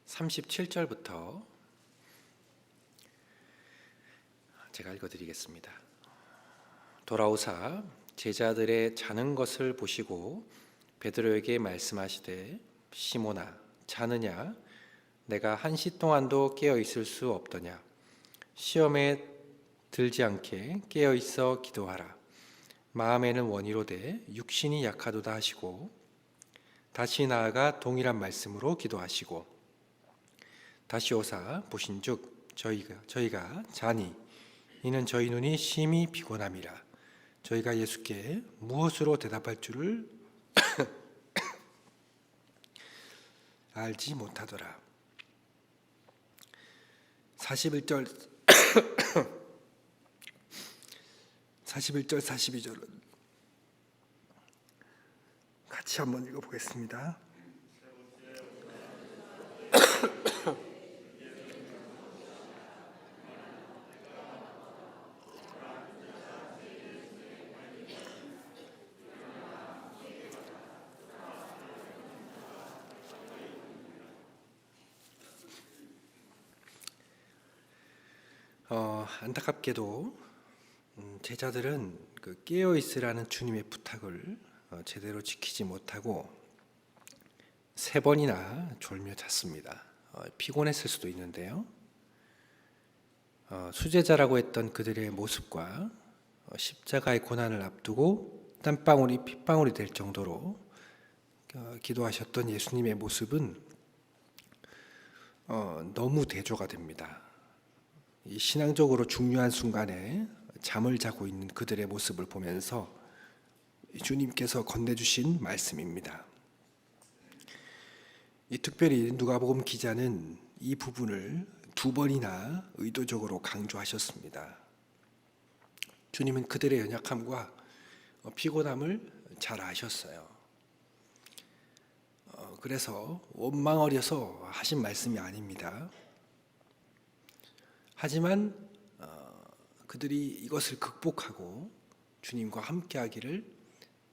37절부터 제가 읽어드리겠습니다. 돌아오사 제자들의 자는 것을 보시고 베드로에게 말씀하시되 시몬아, 자느냐? 내가 한시 동안도 깨어 있을 수 없더냐? 시험에 들지 않게 깨어 있어 기도하라. 마음에는 원이로되 육신이 약하도다 하시고 다시 나아가 동일한 말씀으로 기도하시고 다시 오사 보신즉 저희가 자니 이는 저희 눈이 심히 피곤함이라. 저희가 예수께 무엇으로 대답할 줄을 알지 못하더라. 41절 42절은 같이 한번 읽어보겠습니다. 안타깝게도 제자들은 그 깨어 있으라는 주님의 부탁을 제대로 지키지 못하고 3번이나 졸며 잤습니다. 피곤했을 수도 있는데요. 수제자라고 했던 그들의 모습과 십자가의 고난을 앞두고 땀방울이 핏방울이 될 정도로 기도하셨던 예수님의 모습은 너무 대조가 됩니다. 이 신앙적으로 중요한 순간에 잠을 자고 있는 그들의 모습을 보면서 주님께서 건네주신 말씀입니다. 특별히 누가복음 기자는 이 부분을 2번이나 의도적으로 강조하셨습니다. 주님은 그들의 연약함과 피곤함을 잘 아셨어요. 그래서 원망어려서 하신 말씀이 아닙니다. 하지만 그들이 이것을 극복하고 주님과 함께하기를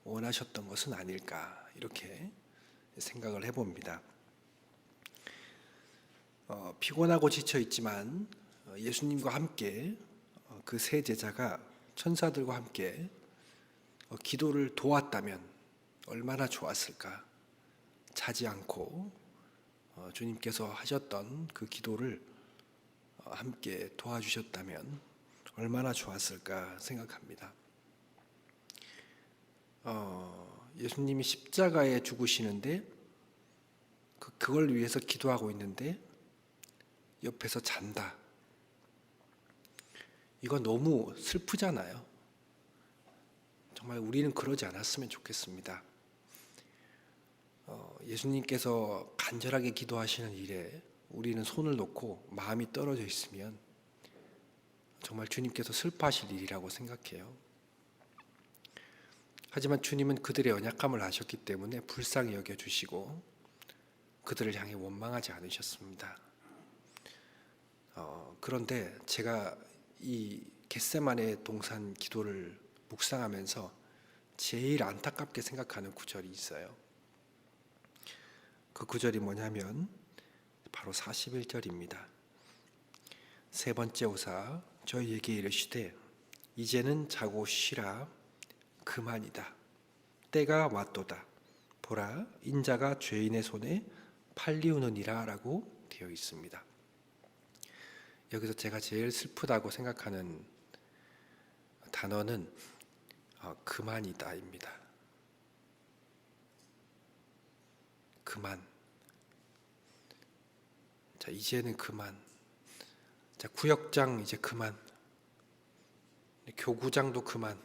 원하셨던 것은 아닐까 이렇게 생각을 해봅니다. 피곤하고 지쳐 있지만 예수님과 함께 그 세 제자가 천사들과 함께 기도를 도왔다면 얼마나 좋았을까. 자지 않고 주님께서 하셨던 그 기도를 함께 도와주셨다면 얼마나 좋았을까 생각합니다. 예수님이 십자가에 죽으시는데 그걸 위해서 기도하고 있는데 옆에서 잔다. 이건 너무 슬프잖아요. 정말 우리는 그러지 않았으면 좋겠습니다. 예수님께서 간절하게 기도하시는 일에 우리는 손을 놓고 마음이 떨어져 있으면 정말 주님께서 슬퍼하실 일이라고 생각해요. 하지만 주님은 그들의 연약함을 아셨기 때문에 불쌍히 여겨주시고 그들을 향해 원망하지 않으셨습니다. 그런데 제가 이 겟세마네 동산 기도를 묵상하면서 제일 안타깝게 생각하는 구절이 있어요. 그 구절이 뭐냐면 바로 41절입니다. 세 번째 오사 저희에게 이르시되 이제는 자고 쉬라 그만이다. 때가 왔도다. 보라 인자가 죄인의 손에 팔리우느니라 라고 되어 있습니다. 여기서 제가 제일 슬프다고 생각하는 단어는 그만이다입니다. 그만. 자, 이제는 그만. 자, 구역장 이제 그만. 교구장도 그만.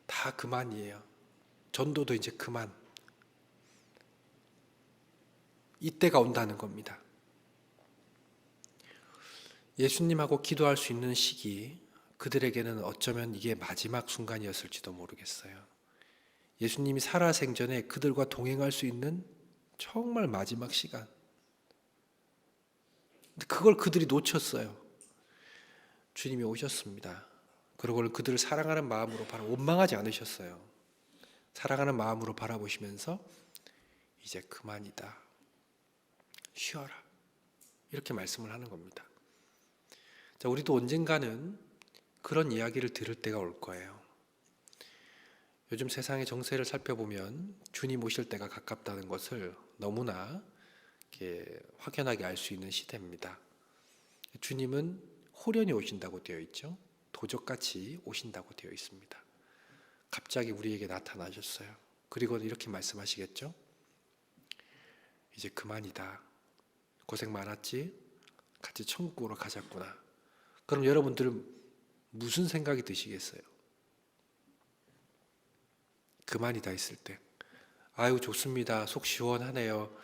다 그만이에요. 전도도 이제 그만. 이때가 온다는 겁니다. 예수님하고 기도할 수 있는 시기, 그들에게는 어쩌면 이게 마지막 순간이었을지도 모르겠어요. 예수님이 살아생전에 그들과 동행할 수 있는 정말 마지막 시간. 근데 그걸 그들이 놓쳤어요. 주님이 오셨습니다. 그리고 그들을 사랑하는 마음으로 원망하지 않으셨어요. 사랑하는 마음으로 바라보시면서 이제 그만이다. 쉬어라. 이렇게 말씀을 하는 겁니다. 자, 우리도 언젠가는 그런 이야기를 들을 때가 올 거예요. 요즘 세상의 정세를 살펴보면 주님 오실 때가 가깝다는 것을 너무나 이렇게 확연하게 알 수 있는 시대입니다. 주님은 호련히 오신다고 되어 있죠. 도적같이 오신다고 되어 있습니다. 갑자기 우리에게 나타나셨어요. 그리고 이렇게 말씀하시겠죠. 이제 그만이다. 고생 많았지? 같이 천국으로 가자꾸나. 그럼 여러분들은 무슨 생각이 드시겠어요? 그만이다 했을 때 아유 좋습니다. 속 시원하네요.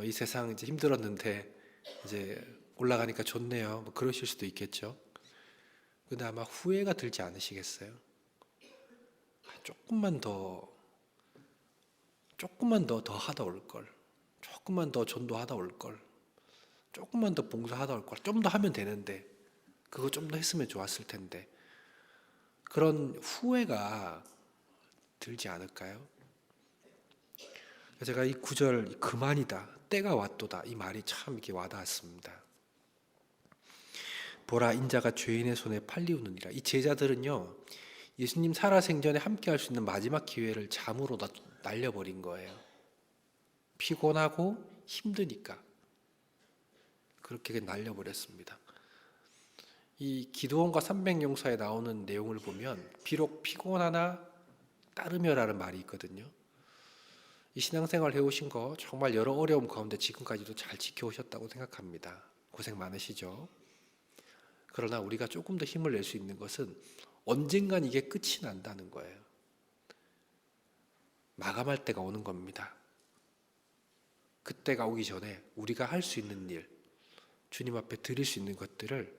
이 세상 이제 힘들었는데 이제 올라가니까 좋네요. 뭐 그러실 수도 있겠죠. 근데 아마 후회가 들지 않으시겠어요? 조금만 더 하다 올 걸. 조금만 더 전도하다 올 걸. 조금만 더 봉사하다 올 걸. 좀 더 하면 되는데 그거 좀 더 했으면 좋았을 텐데. 그런 후회가 들지 않을까요? 제가 이 구절 그만이다. 때가 왔도다. 이 말이 참 이렇게 와닿았습니다. 보라 인자가 죄인의 손에 팔리우느니라. 이 제자들은요, 예수님 살아생전에 함께 할 수 있는 마지막 기회를 잠으로 날려버린 거예요. 피곤하고 힘드니까 그렇게 날려버렸습니다. 이 기도원과 300용사에 나오는 내용을 보면 비록 피곤하나 따르며라는 말이 있거든요. 이 신앙생활 해오신 거 정말 여러 어려움 가운데 지금까지도 잘 지켜오셨다고 생각합니다. 고생 많으시죠? 그러나 우리가 조금 더 힘을 낼 수 있는 것은 언젠간 이게 끝이 난다는 거예요. 마감할 때가 오는 겁니다. 그때가 오기 전에 우리가 할 수 있는 일, 주님 앞에 드릴 수 있는 것들을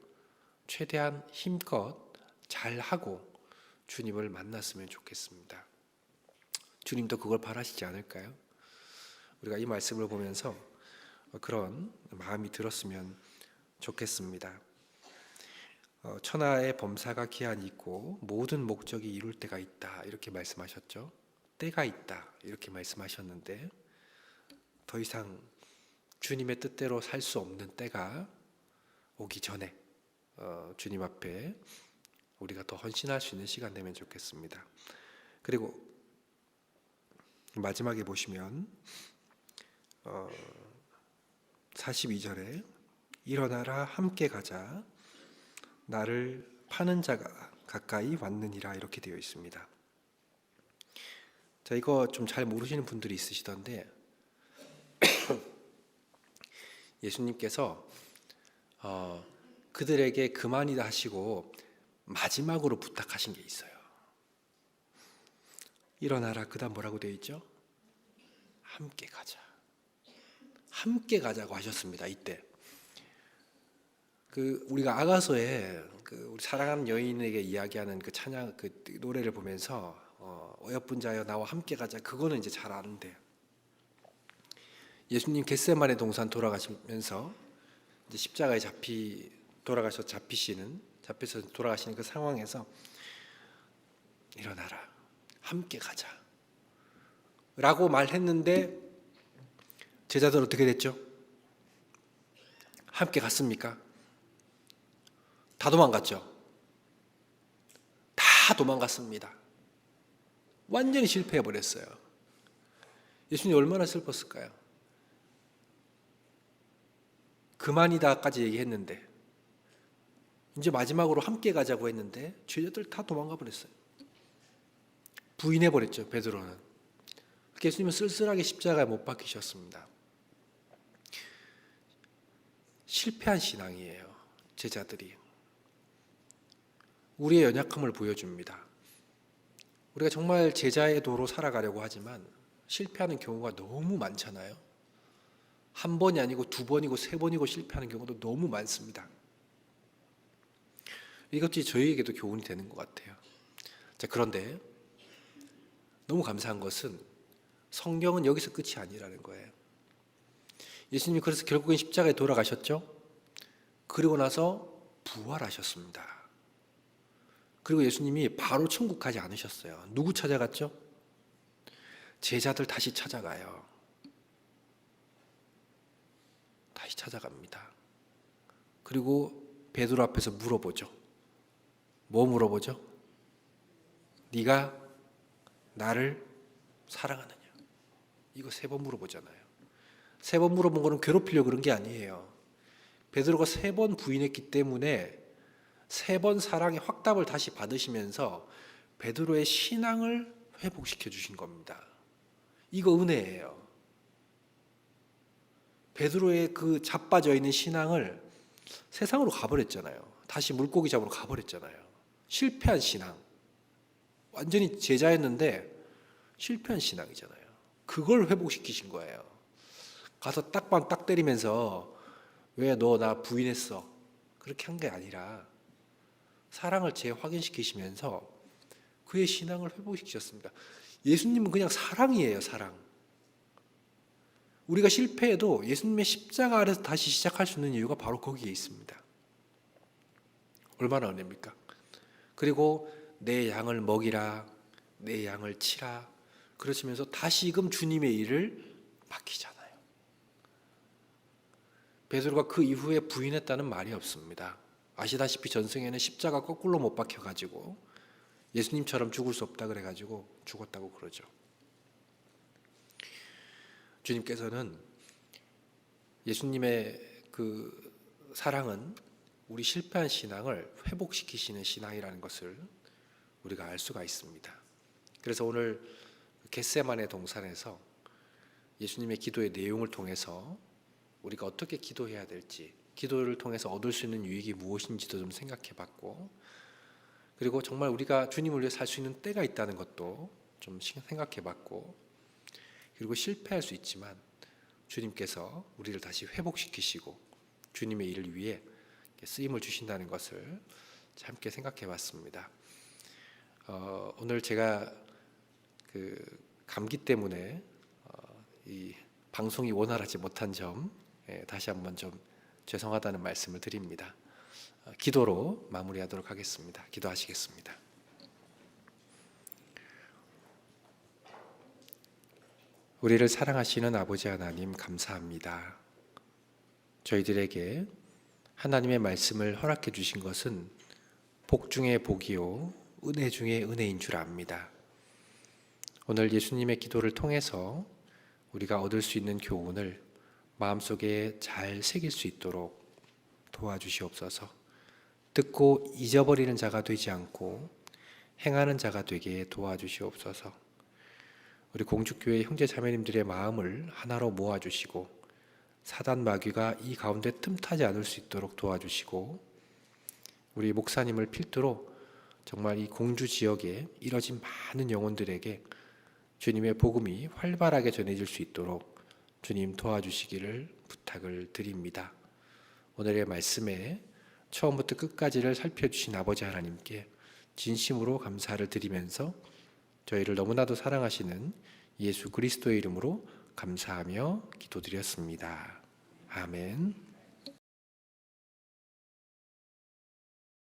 최대한 힘껏 잘하고 주님을 만났으면 좋겠습니다. 주님도 그걸 바라시지 않을까요? 우리가 이 말씀을 보면서 그런 마음이 들었으면 좋겠습니다. 천하의 범사가 기한이 있고 모든 목적이 이룰 때가 있다, 이렇게 말씀하셨죠. 때가 있다, 이렇게 말씀하셨는데 더 이상 주님의 뜻대로 살 수 없는 때가 오기 전에 주님 앞에 우리가 더 헌신할 수 있는 시간 되면 좋겠습니다. 그리고 마지막에 보시면 42절에 일어나라 함께 가자 나를 파는 자가 가까이 왔느니라, 이렇게 되어 있습니다. 자, 이거 좀 잘 모르시는 분들이 있으시던데 예수님께서 그들에게 그만이다 하시고 마지막으로 부탁하신 게 있어요. 일어나라, 그다음 뭐라고 되어 있죠? 함께 가자. 함께 가자고 하셨습니다. 이때 우리가 아가서에 우리 사랑하는 여인에게 이야기하는 그 찬양, 그 노래를 보면서 어여쁜 자여 나와 함께 가자, 그거는 이제 잘 아는데, 예수님 겟세마네 동산 돌아가시면서 이제 십자가에 잡혀서 돌아가시는 그 상황에서 일어나라, 함께 가자 라고 말했는데 제자들 어떻게 됐죠? 함께 갔습니까? 다 도망갔죠? 다 도망갔습니다. 완전히 실패해버렸어요. 예수님 얼마나 슬펐을까요? 그만이다까지 얘기했는데 이제 마지막으로 함께 가자고 했는데 제자들 다 도망가 버렸어요. 부인해버렸죠, 베드로는. 예수님은 쓸쓸하게 십자가에 못 박히셨습니다. 실패한 신앙이에요, 제자들이. 우리의 연약함을 보여줍니다. 우리가 정말 제자의 도로 살아가려고 하지만 실패하는 경우가 너무 많잖아요. 한 번이 아니고 두 번이고 세 번이고 실패하는 경우도 너무 많습니다. 이것이 저희에게도 교훈이 되는 것 같아요. 자, 그런데 너무 감사한 것은 성경은 여기서 끝이 아니라는 거예요. 예수님이 그래서 결국엔 십자가에 돌아가셨죠. 그리고 나서 부활하셨습니다. 그리고 예수님이 바로 천국 가지 않으셨어요. 누구 찾아갔죠? 제자들 다시 찾아가요. 다시 찾아갑니다. 그리고 베드로 앞에서 물어보죠. 뭐 물어보죠? 네가 나를 사랑하느냐? 이거 3번 물어보잖아요. 3번 물어본 거는 괴롭히려고 그런 게 아니에요. 베드로가 3번 부인했기 때문에 3번 사랑의 확답을 다시 받으시면서 베드로의 신앙을 회복시켜 주신 겁니다. 이거 은혜예요. 베드로의 그 자빠져 있는 신앙을 세상으로 가버렸잖아요. 다시 물고기 잡으러 가버렸잖아요. 실패한 신앙. 완전히 제자였는데 실패한 신앙이잖아요. 그걸 회복시키신 거예요. 가서 딱밤 딱 때리면서 왜 너 나 부인했어? 그렇게 한 게 아니라 사랑을 재확인시키시면서 그의 신앙을 회복시키셨습니다. 예수님은 그냥 사랑이에요, 사랑. 우리가 실패해도 예수님의 십자가 아래서 다시 시작할 수 있는 이유가 바로 거기에 있습니다. 얼마나 은혜입니까? 그리고 내 양을 먹이라, 내 양을 치라, 그러시면서 다시금 주님의 일을 맡기잖아요. 베드로가 그 이후에 부인했다는 말이 없습니다. 아시다시피 전승에는 십자가 거꾸로 못 박혀가지고 예수님처럼 죽을 수 없다 그래가지고 죽었다고 그러죠. 주님께서는 예수님의 그 사랑은 우리 실패한 신앙을 회복시키시는 신앙이라는 것을 우리가 알 수가 있습니다. 그래서 오늘 겟세마네 동산에서 예수님의 기도의 내용을 통해서 우리가 어떻게 기도해야 될지, 기도를 통해서 얻을 수 있는 유익이 무엇인지도 좀 생각해 봤고, 그리고 정말 우리가 주님을 위해 살 수 있는 때가 있다는 것도 좀 생각해 봤고, 그리고 실패할 수 있지만 주님께서 우리를 다시 회복시키시고 주님의 일을 위해 쓰임을 주신다는 것을 함께 생각해 봤습니다. 오늘 제가 그 감기 때문에 이 방송이 원활하지 못한 점 다시 한번 좀 죄송하다는 말씀을 드립니다. 기도로 마무리하도록 하겠습니다. 기도하시겠습니다. 우리를 사랑하시는 아버지 하나님 감사합니다. 저희들에게 하나님의 말씀을 허락해 주신 것은 복 중에 복이요 은혜 중에 은혜인 줄 압니다. 오늘 예수님의 기도를 통해서 우리가 얻을 수 있는 교훈을 마음속에 잘 새길 수 있도록 도와주시옵소서. 듣고 잊어버리는 자가 되지 않고 행하는 자가 되게 도와주시옵소서. 우리 공주교회 형제 자매님들의 마음을 하나로 모아주시고 사단 마귀가 이 가운데 틈타지 않을 수 있도록 도와주시고, 우리 목사님을 필두로 정말 이 공주 지역에 이뤄진 많은 영혼들에게 주님의 복음이 활발하게 전해질 수 있도록 주님 도와주시기를 부탁을 드립니다. 오늘의 말씀에 처음부터 끝까지를 살펴주신 아버지 하나님께 진심으로 감사를 드리면서 저희를 너무나도 사랑하시는 예수 그리스도의 이름으로 감사하며 기도드렸습니다. 아멘.